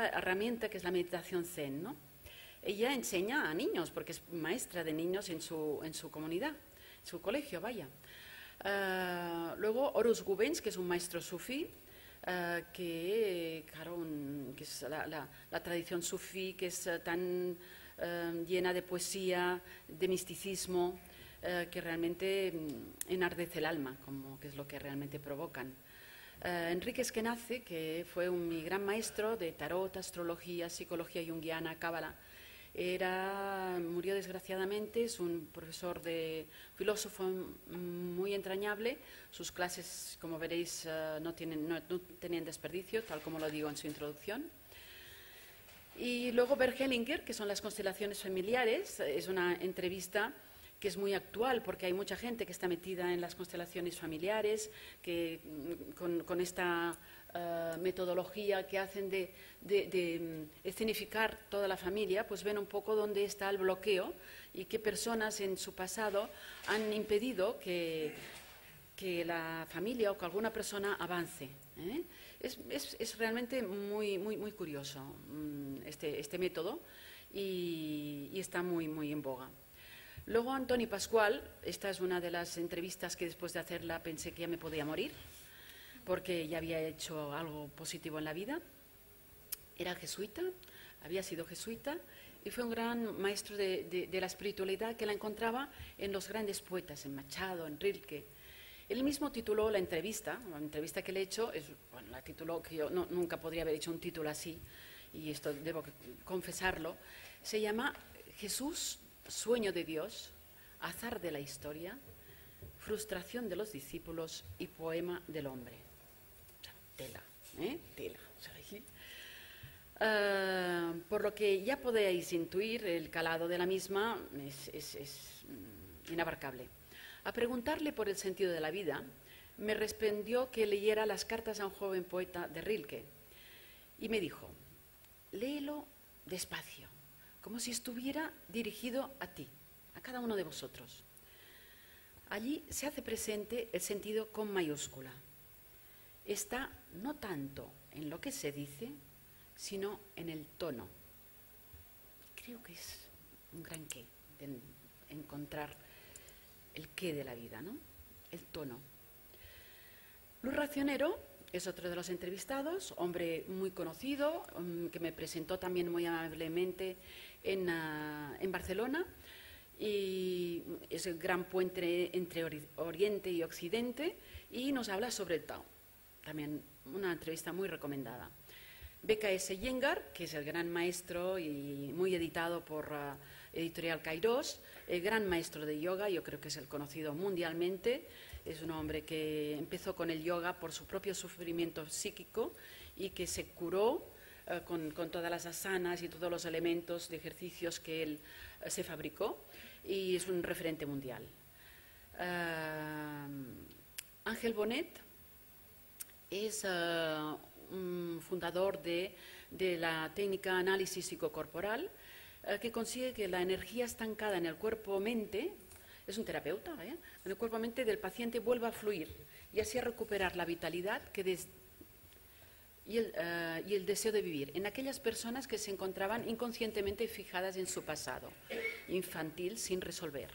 herramienta que es la meditación zen, ¿no? ella enseña a niños, porque es maestra de niños en su comunidad, en su colegio, vaya. Luego Horus Gubens, que es un maestro sufí, que, claro, que es la tradición sufí, que es tan llena de poesía, de misticismo, que realmente enardece el alma, como que es lo que realmente provocan. Enrique Eskenazi, que fue mi gran maestro de tarot, astrología, psicología junguiana, cábala, murió desgraciadamente, es un profesor de filósofo muy entrañable. Sus clases, como veréis, no tenían desperdicio, tal como lo digo en su introducción. Y luego Bert Hellinger, que son las constelaciones familiares, es una entrevista que es muy actual porque hay mucha gente que está metida en las constelaciones familiares, que con esta metodología que hacen de escenificar toda la familia, pues ven un poco dónde está el bloqueo y qué personas en su pasado han impedido que la familia o que alguna persona avance. Es realmente muy, muy, muy curioso este método y está muy, muy en boga. Luego Antoni Pascual, esta es una de las entrevistas que después de hacerla pensé que ya me podía morir, porque ya había hecho algo positivo en la vida. Era jesuita, había sido jesuita y fue un gran maestro de la espiritualidad que la encontraba en los grandes poetas, en Machado, en Rilke. Él mismo tituló la entrevista que le he hecho, la tituló, que yo nunca podría haber hecho un título así, y esto debo confesarlo, se llama Jesús, sueño de Dios, azar de la historia, frustración de los discípulos y poema del hombre. O sea, tela, tela. O sea, por lo que ya podéis intuir, el calado de la misma es inabarcable. A preguntarle por el sentido de la vida, me respondió que leyera las cartas a un joven poeta de Rilke y me dijo: léelo despacio, como si estuviera dirigido a ti, a cada uno de vosotros. Allí se hace presente el sentido con mayúscula. Está no tanto en lo que se dice, sino en el tono. Creo que es un gran qué de encontrar el qué de la vida, ¿no? El tono. Luis Racionero es otro de los entrevistados, hombre muy conocido, que me presentó también muy amablemente en Barcelona, y es el gran puente entre Oriente y Occidente, y nos habla sobre el Tao. También una entrevista muy recomendada. BKS Iyengar, que es el gran maestro y muy editado por Editorial Kairos, el gran maestro de yoga, yo creo que es el conocido mundialmente. Es un hombre que empezó con el yoga por su propio sufrimiento psíquico y que se curó con todas las asanas y todos los elementos de ejercicios que él se fabricó, y es un referente mundial. Ángel Bonet es un fundador de la técnica análisis psicocorporal, que consigue que la energía estancada en el cuerpo-mente, es un terapeuta, en el cuerpo-mente del paciente vuelva a fluir y así a recuperar la vitalidad y el deseo de vivir en aquellas personas que se encontraban inconscientemente fijadas en su pasado infantil sin resolver,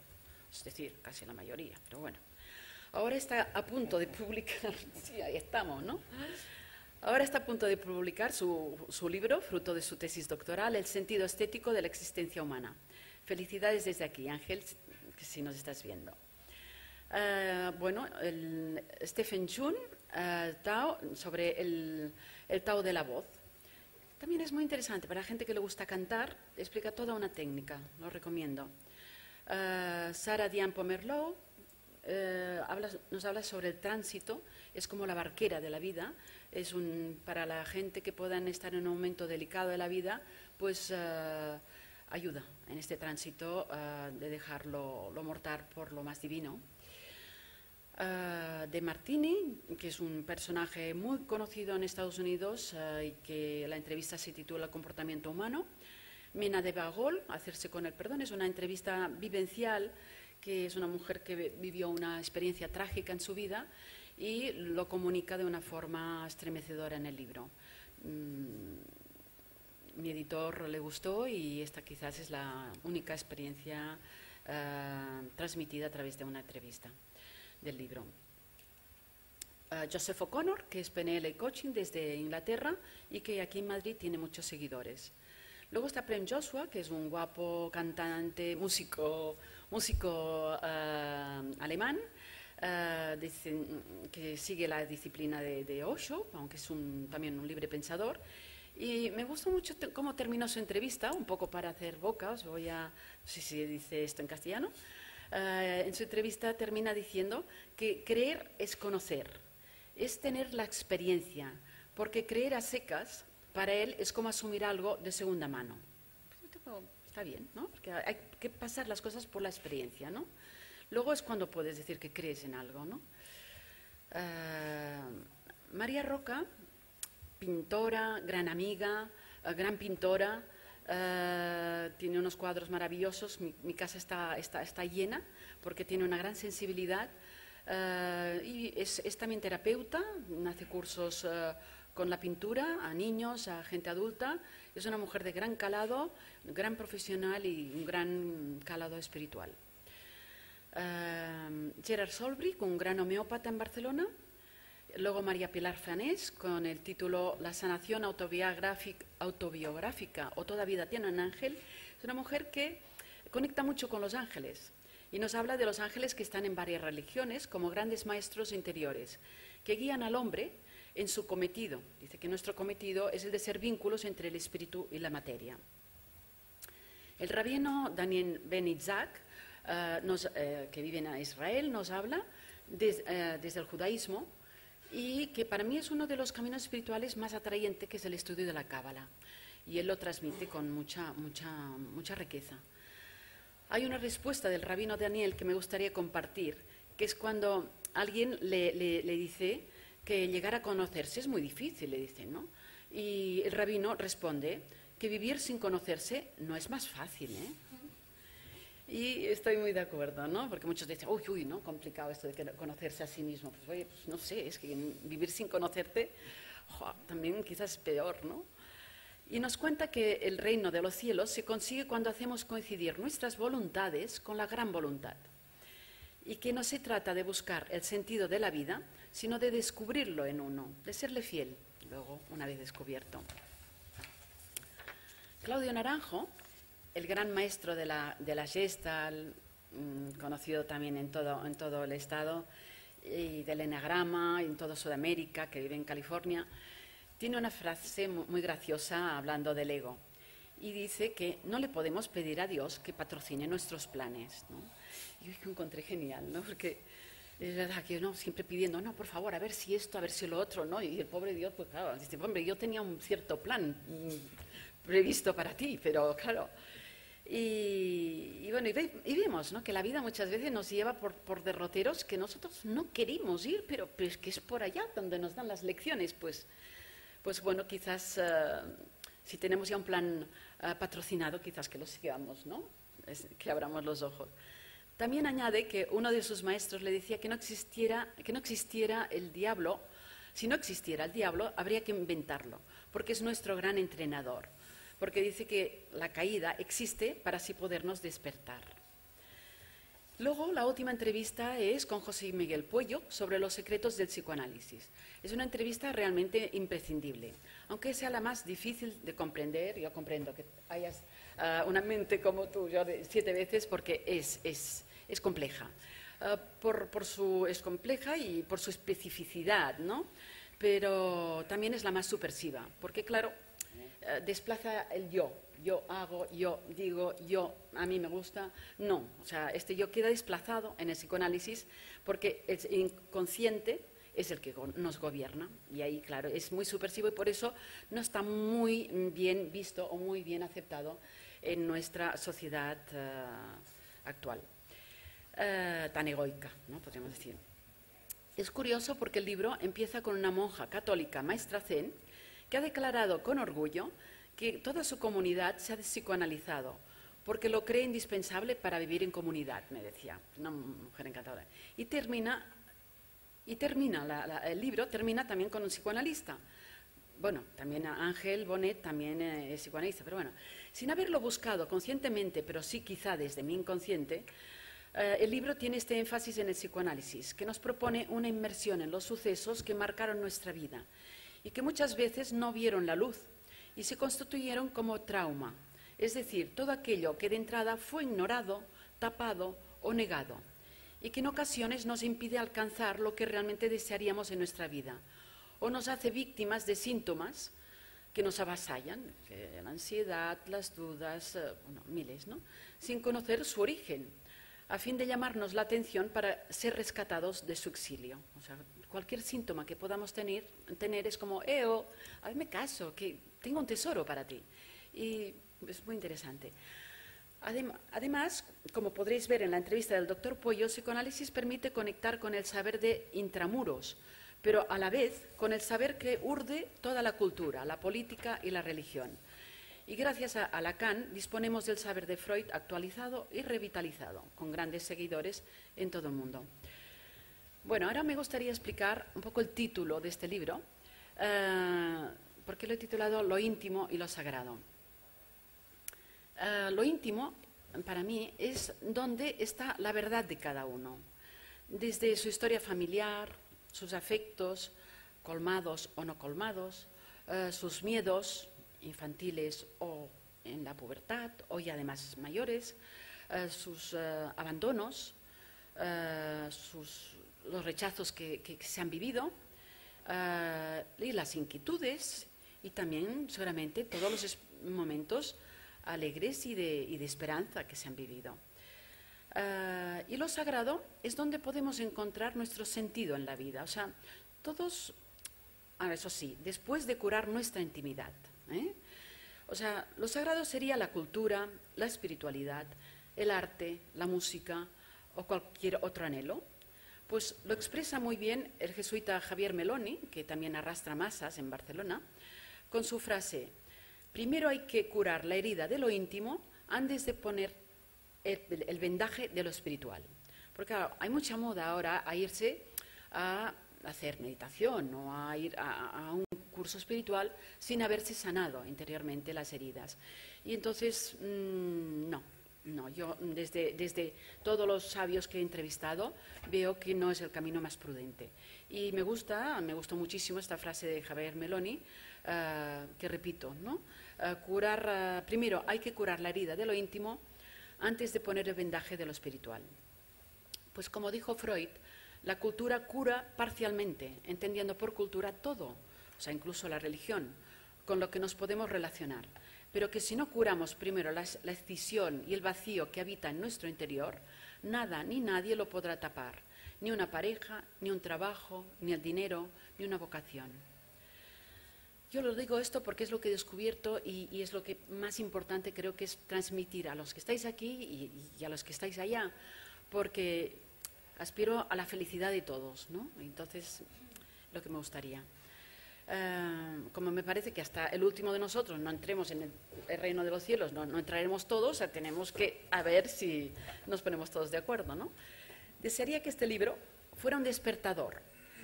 es decir, casi la mayoría, pero bueno. Ahora está a punto de publicar, sí, ahí estamos, ¿no? Ahora está a punto de publicar su libro, fruto de su tesis doctoral, El sentido estético de la existencia humana. Felicidades desde aquí, Ángel, que si nos estás viendo. Bueno, Stephen Chun, Tao, sobre el Tao de la voz. También es muy interesante para la gente que le gusta cantar, explica toda una técnica, lo recomiendo. Sarah Diane Pomerleau nos habla sobre el tránsito, es como la barquera de la vida, para la gente que puedan estar en un momento delicado de la vida, pues ayuda en este tránsito de dejarlo lo mortal por lo más divino. De Martini, que es un personaje muy conocido en Estados Unidos y que la entrevista se titula Comportamiento humano. Mina de Bagol, Hacerse con el perdón, es una entrevista vivencial, que es una mujer que vivió una experiencia trágica en su vida y lo comunica de una forma estremecedora en el libro. mi editor le gustó y esta quizás es la única experiencia transmitida a través de una entrevista del libro. Joseph O'Connor, que es PNL Coaching desde Inglaterra y que aquí en Madrid tiene muchos seguidores. Luego está Prem Joshua, que es un guapo cantante, músico alemán, que sigue la disciplina de Osho, aunque es también un libre pensador. Y me gustó mucho cómo terminó su entrevista, un poco para hacer boca, no sé si dice esto en castellano. En su entrevista termina diciendo que creer es conocer, es tener la experiencia, porque creer a secas para él es como asumir algo de segunda mano. Está bien, ¿no? Porque hay que pasar las cosas por la experiencia, ¿no? Luego es cuando puedes decir que crees en algo, ¿no? María Roca, pintora, gran amiga, gran pintora, tiene unos cuadros maravillosos. Mi casa está llena porque tiene una gran sensibilidad y es también terapeuta, hace cursos con la pintura a niños, a gente adulta. Es una mujer de gran calado, gran profesional y un gran calado espiritual. Gerard Solbrig, un gran homeópata en Barcelona. Luego María Pilar Fanés, con el título La sanación autobiográfica o toda vida tiene un ángel. Es una mujer que conecta mucho con los ángeles y nos habla de los ángeles que están en varias religiones como grandes maestros interiores que guían al hombre en su cometido. Dice que nuestro cometido es el de ser vínculos entre el espíritu y la materia. El rabino Daniel Ben Itzhak, que vive en Israel, nos habla desde el judaísmo y que para mí es uno de los caminos espirituales más atrayentes, que es el estudio de la Cábala. Y él lo transmite con mucha riqueza. Hay una respuesta del rabino Daniel que me gustaría compartir, que es cuando alguien le dice que llegar a conocerse es muy difícil, le dicen, ¿no? Y el rabino responde que vivir sin conocerse no es más fácil, ¿eh? Y estoy muy de acuerdo, ¿no? Porque muchos dicen, uy, ¿no? Complicado esto de conocerse a sí mismo. Pues oye, pues no sé, es que vivir sin conocerte también quizás es peor, ¿no? Y nos cuenta que el reino de los cielos se consigue cuando hacemos coincidir nuestras voluntades con la gran voluntad. Y que no se trata de buscar el sentido de la vida, sino de descubrirlo en uno, de serle fiel, luego, una vez descubierto. Claudio Naranjo, el gran maestro de la Gestalt, conocido también en todo el estado, y del enagrama, en toda Sudamérica, que vive en California, tiene una frase muy graciosa hablando del ego. Y dice que no le podemos pedir a Dios que patrocine nuestros planes, ¿no? Y yo lo encontré genial, ¿no? Porque es verdad que uno siempre pidiendo, no, por favor, a ver si esto, a ver si lo otro, ¿no? Y el pobre Dios, pues claro, dice, hombre, yo tenía un cierto plan previsto para ti, pero claro. Y bueno, y vemos, ¿no? Que la vida muchas veces nos lleva por derroteros que nosotros no queremos ir, pero pues que es por allá donde nos dan las lecciones. Pues bueno, quizás si tenemos ya un plan patrocinado, quizás que lo sigamos, ¿no? Que abramos los ojos. También añade que uno de sus maestros le decía que no existiera el diablo. Si no existiera el diablo, habría que inventarlo, porque es nuestro gran entrenador. Porque dice que la caída existe para así podernos despertar. Luego, la última entrevista es con José Miguel Puello sobre los secretos del psicoanálisis. Es una entrevista realmente imprescindible, aunque sea la más difícil de comprender. Yo comprendo que hayas una mente como tú, yo de 7 veces, porque es compleja. Es compleja y por su especificidad, ¿no? Pero también es la más subversiva, porque claro, desplaza el yo hago, yo digo, a mí me gusta. No, o sea, este yo queda desplazado en el psicoanálisis porque el inconsciente es el que nos gobierna y ahí, claro, es muy subversivo y por eso no está muy bien visto o muy bien aceptado en nuestra sociedad actual, tan egoica, ¿no? Podríamos decir. Es curioso porque el libro empieza con una monja católica, maestra zen, que ha declarado con orgullo que toda su comunidad se ha psicoanalizado, porque lo cree indispensable para vivir en comunidad, me decía, una mujer encantadora. Y el libro termina también con un psicoanalista, bueno, también Ángel Bonet también es psicoanalista, pero bueno, sin haberlo buscado conscientemente, pero sí quizá desde mi inconsciente, el libro tiene este énfasis en el psicoanálisis, que nos propone una inmersión en los sucesos que marcaron nuestra vida y que muchas veces no vieron la luz y se constituyeron como trauma, es decir, todo aquello que de entrada fue ignorado, tapado o negado, y que en ocasiones nos impide alcanzar lo que realmente desearíamos en nuestra vida, o nos hace víctimas de síntomas que nos avasallan, la ansiedad, las dudas, bueno, miles, ¿no?, sin conocer su origen, a fin de llamarnos la atención para ser rescatados de su exilio. O sea, cualquier síntoma que podamos tener es como, hazme caso, que tengo un tesoro para ti. Y es muy interesante. Además, como podréis ver en la entrevista del doctor Pollo, el psicoanálisis permite conectar con el saber de intramuros, pero a la vez con el saber que urde toda la cultura, la política y la religión. Y gracias a Lacan disponemos del saber de Freud actualizado y revitalizado, con grandes seguidores en todo el mundo. Bueno, ahora me gustaría explicar un poco el título de este libro, porque lo he titulado Lo íntimo y lo sagrado. Lo íntimo, para mí, es donde está la verdad de cada uno, desde su historia familiar, sus afectos, colmados o no colmados, sus miedos infantiles o en la pubertad o ya además mayores, sus abandonos, los rechazos que se han vivido y las inquietudes y también seguramente todos los momentos alegres y de esperanza que se han vivido. Y lo sagrado es donde podemos encontrar nuestro sentido en la vida. O sea, todos, eso sí, después de curar nuestra intimidad. O sea, lo sagrado sería la cultura, la espiritualidad, el arte, la música o cualquier otro anhelo. Pues lo expresa muy bien el jesuita Javier Meloni, que también arrastra masas en Barcelona, con su frase: primero hay que curar la herida de lo íntimo antes de poner el vendaje de lo espiritual. Porque claro, hay mucha moda ahora a irse a hacer meditación o a ir a un curso espiritual sin haberse sanado interiormente las heridas. Y entonces, no, yo desde todos los sabios que he entrevistado veo que no es el camino más prudente. Y me gustó muchísimo esta frase de Javier Meloni, que repito, ¿no? Primero hay que curar la herida de lo íntimo antes de poner el vendaje de lo espiritual. Pues como dijo Freud, la cultura cura parcialmente, entendiendo por cultura todo, o sea, incluso la religión, con lo que nos podemos relacionar. Pero que si no curamos primero la escisión y el vacío que habita en nuestro interior, nada ni nadie lo podrá tapar, ni una pareja, ni un trabajo, ni el dinero, ni una vocación. Yo lo digo esto porque es lo que he descubierto y es lo que más importante creo que es transmitir a los que estáis aquí y a los que estáis allá, porque aspiro a la felicidad de todos, ¿no? Entonces, lo que me gustaría. Como me parece que hasta el último de nosotros no entremos en el reino de los cielos, no entraremos todos, o sea, tenemos que a ver si nos ponemos todos de acuerdo, ¿no? Desearía que este libro fuera un despertador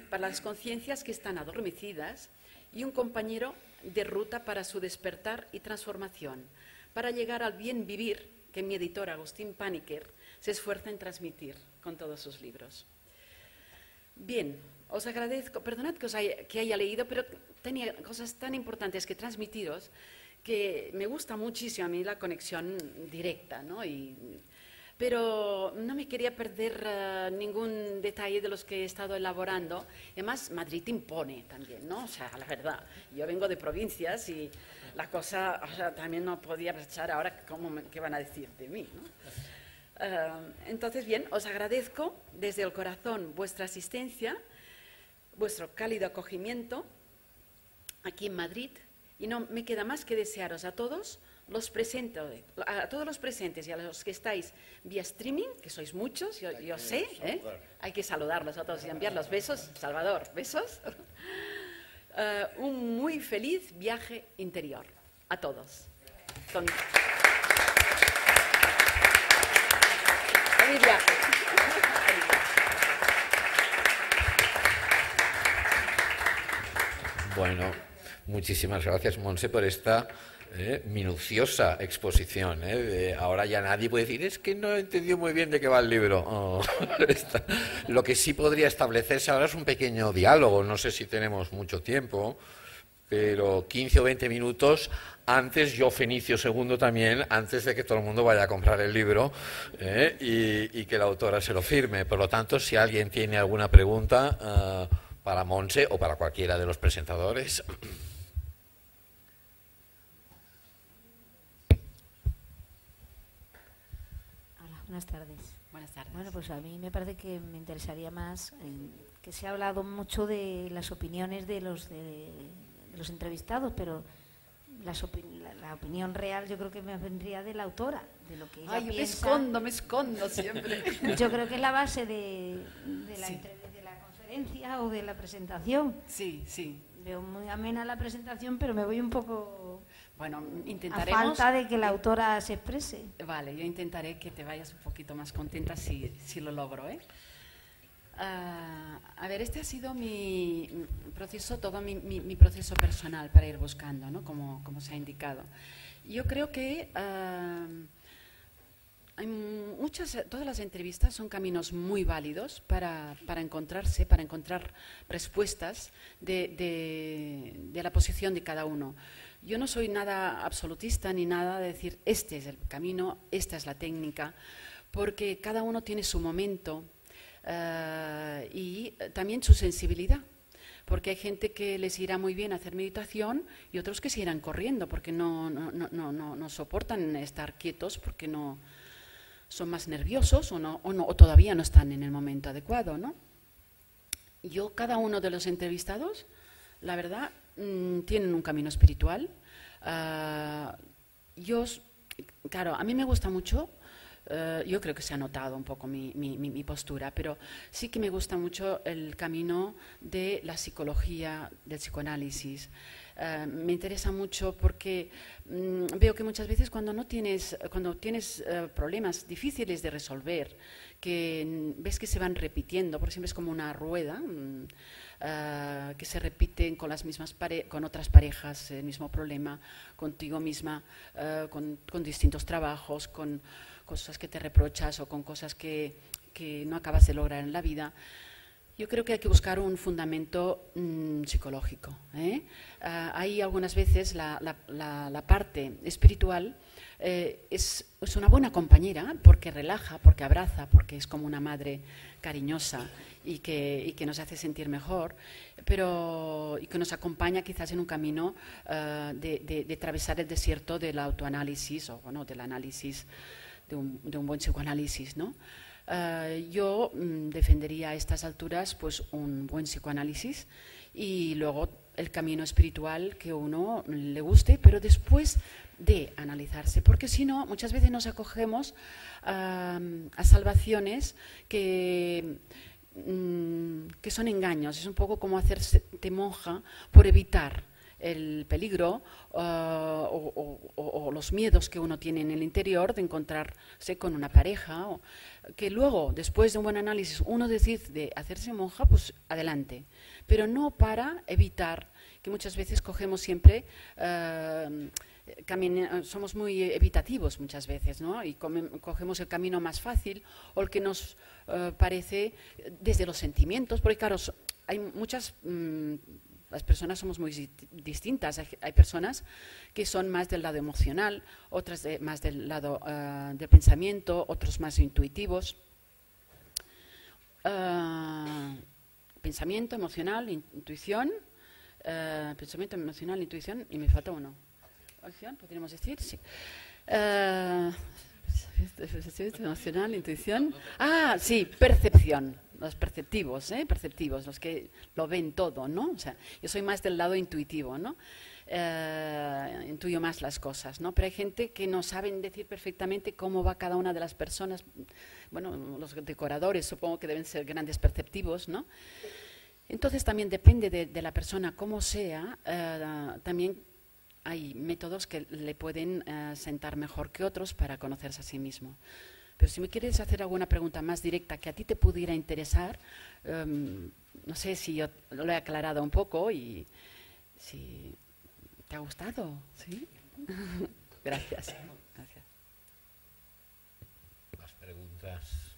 para las conciencias que están adormecidas y un compañero de ruta para su despertar y transformación, para llegar al bien vivir que mi editor Agustín Paniker se esfuerza en transmitir con todos sus libros. Bien, os agradezco, perdonad que haya leído, pero tenía cosas tan importantes que transmitiros que me gusta muchísimo a mí la conexión directa, ¿no? Pero no me quería perder ningún detalle de los que he estado elaborando. Además, Madrid impone también, ¿no? O sea, la verdad, yo vengo de provincias y la cosa, o sea, también no podía pensar ahora qué van a decir de mí, ¿no? Entonces, bien, os agradezco desde el corazón vuestra asistencia, vuestro cálido acogimiento aquí en Madrid, y no me queda más que desearos a todos los presentes y a los que estáis vía streaming, que sois muchos, yo sé, hay que saludarlos a todos y enviar los besos. Salvador, besos. Un muy feliz viaje interior a todos. Feliz viaje. Bueno, Muchísimas gracias, Montse, por esta minuciosa exposición. Ahora ya nadie puede decir, es que no he entendido muy bien de qué va el libro. Oh, lo que sí podría establecerse ahora es un pequeño diálogo. No sé si tenemos mucho tiempo, pero 15 o 20 minutos antes, yo Fenicio II también, antes de que todo el mundo vaya a comprar el libro y que la autora se lo firme. Por lo tanto, si alguien tiene alguna pregunta para Montse o para cualquiera de los presentadores. Hola, buenas tardes. Buenas tardes. Bueno, pues a mí me parece que me interesaría más que se ha hablado mucho de las opiniones de los entrevistados, pero la opinión real yo creo que me vendría de la autora, de lo que ella piensa. Me escondo siempre. Yo creo que es la base de la conferencia o de la presentación. Sí, sí. Veo muy amena la presentación, pero me voy un poco Bueno, a intentaremos... falta de que la autora se exprese. Vale, yo intentaré que te vayas un poquito más contenta si lo logro, ¿eh? A ver, este ha sido mi proceso, todo mi proceso personal para ir buscando, ¿no? Como se ha indicado. Yo creo que todas las entrevistas son caminos muy válidos para encontrarse, para encontrar respuestas de la posición de cada uno. Yo no soy nada absolutista ni nada de decir este es el camino, esta es la técnica, porque cada uno tiene su momento. Y también su sensibilidad, porque hay gente que les irá muy bien hacer meditación y otros que se irán corriendo porque no soportan estar quietos porque no son más nerviosos o todavía no están en el momento adecuado, ¿no? Cada uno de los entrevistados, la verdad, tienen un camino espiritual. Claro, a mí me gusta mucho. Yo creo que se ha notado un poco mi postura, pero sí que me gusta mucho el camino de la psicología, del psicoanálisis. Me interesa mucho porque veo que muchas veces cuando tienes problemas difíciles de resolver, que ves que se van repitiendo, por ejemplo es como una rueda que se repiten con con otras parejas, el mismo problema, contigo misma, con distintos trabajos, con cosas que te reprochas o con cosas que no acabas de lograr en la vida. Yo creo que hay que buscar un fundamento psicológico. Hay algunas veces la parte espiritual es una buena compañera porque relaja, porque abraza, porque es como una madre cariñosa y que nos hace sentir mejor, y que nos acompaña quizás en un camino de atravesar el desierto del autoanálisis o del análisis de un buen psicoanálisis, ¿no? Yo defendería a estas alturas pues un buen psicoanálisis y luego el camino espiritual que a uno le guste, pero después de analizarse, porque si no, muchas veces nos acogemos a salvaciones que son engaños. Es un poco como hacerse monja por evitar el peligro o los miedos que uno tiene en el interior de encontrarse con una pareja, que luego, después de un buen análisis, uno decide hacerse monja, pues adelante, pero no para evitar, que muchas veces cogemos siempre, somos muy evitativos muchas veces, ¿no? Y cogemos el camino más fácil o el que nos parece desde los sentimientos, porque claro, hay muchas... las personas somos muy distintas. Hay personas que son más del lado emocional, otras más del lado del pensamiento, otros más intuitivos. Pensamiento, emocional, intuición. Pensamiento, emocional, intuición, y me falta uno. ¿Acción? ¿Podríamos decir? Sí. Emocional, intuición. Sí, percepción. Los perceptivos, los que lo ven todo, ¿no? O sea, yo soy más del lado intuitivo, ¿no? Intuyo más las cosas, ¿no? Pero hay gente que no saben decir perfectamente cómo va cada una de las personas. Bueno, los decoradores supongo que deben ser grandes perceptivos, ¿no? Entonces también depende de la persona cómo sea, también hay métodos que le pueden sentar mejor que otros para conocerse a sí mismo. Pero si me quieres hacer alguna pregunta más directa que a ti te pudiera interesar, no sé si yo lo he aclarado un poco y si ¿Te ha gustado? ¿Sí? Gracias. Gracias. Más preguntas.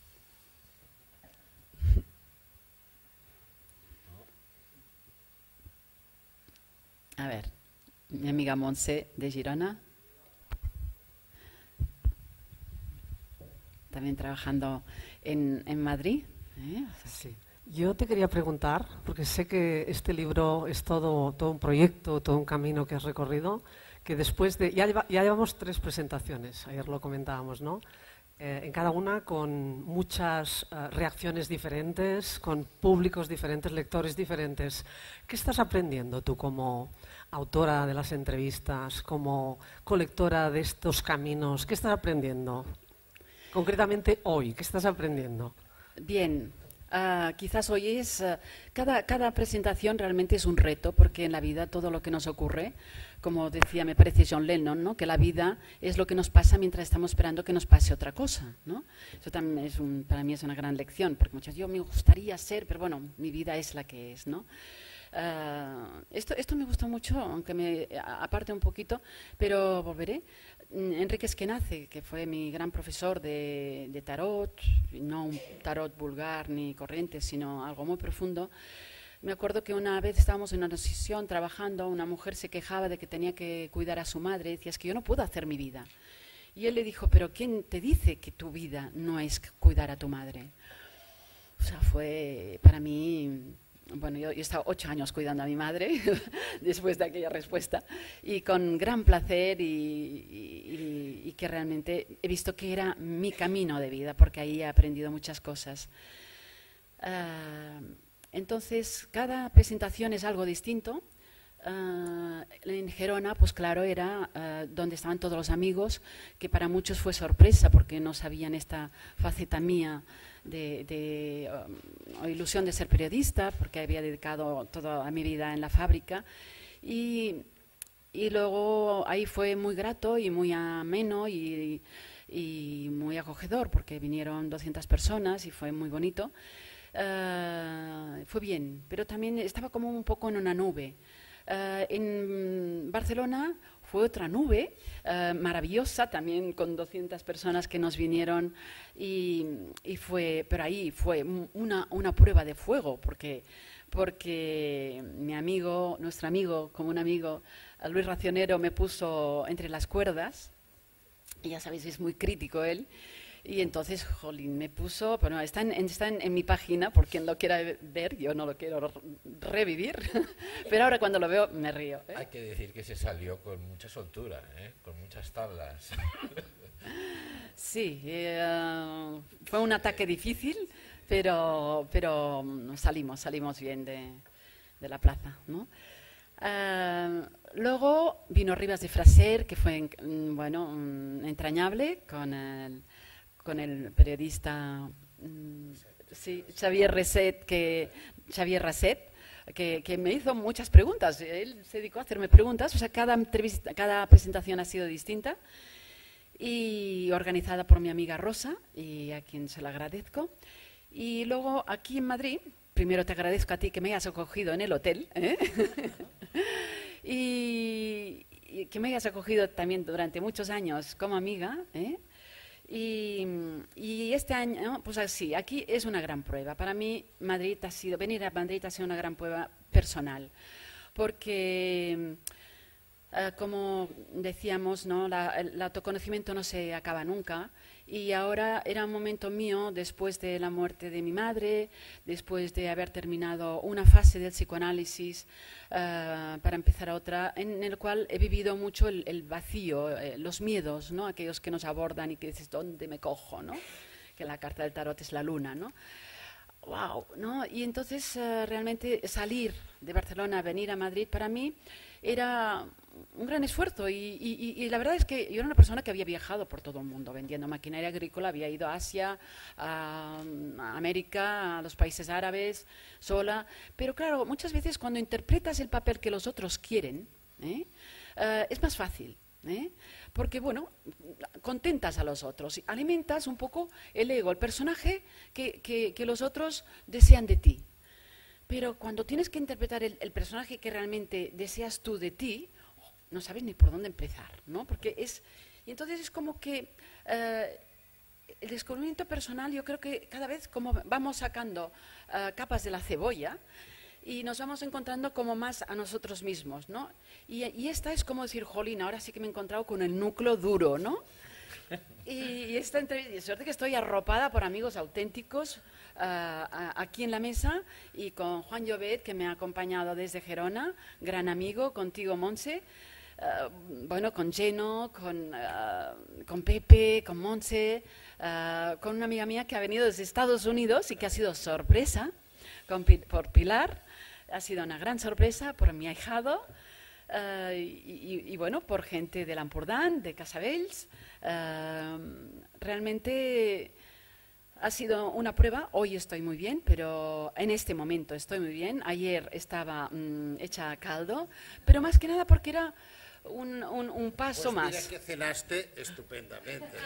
A ver, mi amiga Montse de Girona, también trabajando en Madrid. Sí. Yo te quería preguntar, porque sé que este libro es todo un proyecto, todo un camino que has recorrido, que después de... Ya llevamos 3 presentaciones, ayer lo comentábamos, ¿no? En cada una con muchas reacciones diferentes, con públicos diferentes, lectores diferentes. ¿Qué estás aprendiendo tú como autora de las entrevistas, como colectora de estos caminos? ¿Qué estás aprendiendo? Concretamente hoy, ¿qué estás aprendiendo? Bien, quizás hoy es... cada presentación realmente es un reto, porque en la vida todo lo que nos ocurre, como decía, me parece John Lennon, ¿no? Que la vida es lo que nos pasa mientras estamos esperando que nos pase otra cosa, ¿no? Eso también es para mí es una gran lección, porque muchas veces yo me gustaría ser, pero bueno, mi vida es la que es, ¿no? Esto me gusta mucho, aunque me aparte un poquito, pero volveré. Enrique Esquenazi, que fue mi gran profesor de tarot, no un tarot vulgar ni corriente, sino algo muy profundo. Me acuerdo que una vez estábamos en una sesión trabajando, una mujer se quejaba de que tenía que cuidar a su madre, y decía, es que yo no puedo hacer mi vida. Y él le dijo, pero ¿quién te dice que tu vida no es cuidar a tu madre? O sea, fue para mí... Bueno, yo he estado 8 años cuidando a mi madre después de aquella respuesta, y con gran placer, y que realmente he visto que era mi camino de vida, porque ahí he aprendido muchas cosas. Entonces, cada presentación es algo distinto. En Gerona, pues claro, era donde estaban todos los amigos, que para muchos fue sorpresa porque no sabían esta faceta mía de ilusión de ser periodista, porque había dedicado toda mi vida en la fábrica. Y luego ahí fue muy grato y muy ameno y muy acogedor, porque vinieron 200 personas y fue muy bonito. Fue bien, pero también estaba como un poco en una nube. En Barcelona fue otra nube maravillosa, también con 200 personas que nos vinieron, pero ahí fue una prueba de fuego, porque mi amigo, nuestro amigo, como un amigo, Luis Racionero, me puso entre las cuerdas, y ya sabéis, es muy crítico él. Y entonces, jolín, me puso, bueno, está en mi página, por quien lo quiera ver, yo no lo quiero revivir, pero ahora cuando lo veo me río. Hay que decir que se salió con mucha soltura, con muchas tablas. Sí, fue un ataque difícil, pero salimos bien de la plaza, ¿no? Luego vino Rivas de Fraser, que fue bueno, entrañable, con el periodista sí, Xavier Raset, que me hizo muchas preguntas. Él se dedicó a hacerme preguntas, o sea, cada presentación ha sido distinta, y organizada por mi amiga Rosa, y a quien se lo agradezco. Y luego aquí en Madrid, primero te agradezco a ti que me hayas acogido en el hotel, y que me hayas acogido también durante muchos años como amiga, y este año, pues así, aquí es una gran prueba. Para mí venir a Madrid ha sido una gran prueba personal, porque como decíamos, ¿no? El autoconocimiento no se acaba nunca, y ahora era un momento mío, después de la muerte de mi madre, después de haber terminado una fase del psicoanálisis, para empezar otra, en el cual he vivido mucho el vacío, los miedos, ¿no? Aquellos que nos abordan y que dices, ¿dónde me cojo?, ¿no? Que la carta del tarot es la luna, ¿no? ¡Wow! ¿No? Y entonces realmente salir de Barcelona, venir a Madrid, para mí era un gran esfuerzo, y la verdad es que yo era una persona que había viajado por todo el mundo vendiendo maquinaria agrícola, había ido a Asia, a América, a los países árabes, sola, pero claro, muchas veces cuando interpretas el papel que los otros quieren, es más fácil. Porque, bueno, contentas a los otros, alimentas un poco el ego, el personaje que los otros desean de ti. Pero cuando tienes que interpretar el personaje que realmente deseas tú de ti, no sabes ni por dónde empezar, ¿no? Porque y entonces es como que el descubrimiento personal, yo creo que cada vez como vamos sacando capas de la cebolla y nos vamos encontrando como más a nosotros mismos, ¿no? Y esta es como decir, jolín, ahora sí que me he encontrado con el núcleo duro, ¿no? Y esta entrevista, de suerte que estoy arropada por amigos auténticos aquí en la mesa y con Juan Llobet, que me ha acompañado desde Gerona, gran amigo, contigo, Montse, bueno, con Geno, con Pepe, con Montse, con una amiga mía que ha venido desde Estados Unidos y que ha sido sorpresa, por Pilar, ha sido una gran sorpresa, por mi ahijado, y bueno, por gente de l'Empordà, de Casabells. Realmente ha sido una prueba. Hoy estoy muy bien, pero en este momento estoy muy bien. Ayer estaba hecha caldo, pero más que nada porque era un paso pues más. Mira que cenaste estupendamente.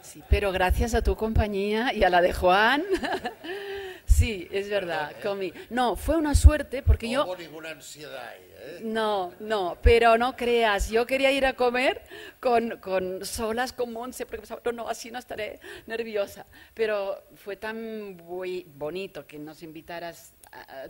Sí, pero gracias a tu compañía y a la de Juan. Sí, es verdad, comí. No, fue una suerte porque No yo... hubo ninguna ansiedad ahí, ¿eh? No, pero no creas, yo quería ir a comer con solas con Montse, porque pensaba, no, así no estaré nerviosa. Pero fue tan bonito que nos invitaras a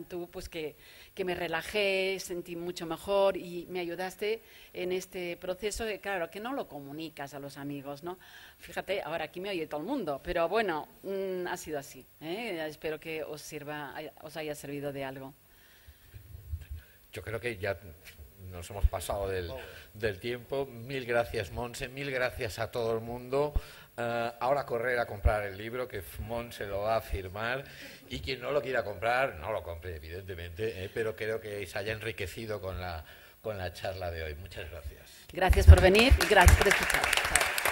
tú, pues que me relajé, sentí mucho mejor y me ayudaste en este proceso de, claro, que no lo comunicas a los amigos, ¿no? Fíjate, ahora aquí me oye todo el mundo, pero bueno, ha sido así, ¿eh? Espero que os haya servido de algo. Yo creo que ya nos hemos pasado del tiempo. Mil gracias, Montse, mil gracias a todo el mundo. Ahora correr a comprar el libro, que Montse lo va a firmar, y quien no lo quiera comprar, no lo compre, evidentemente, pero creo que se haya enriquecido con la charla de hoy. Muchas gracias. Gracias por venir y gracias por escuchar. Chao.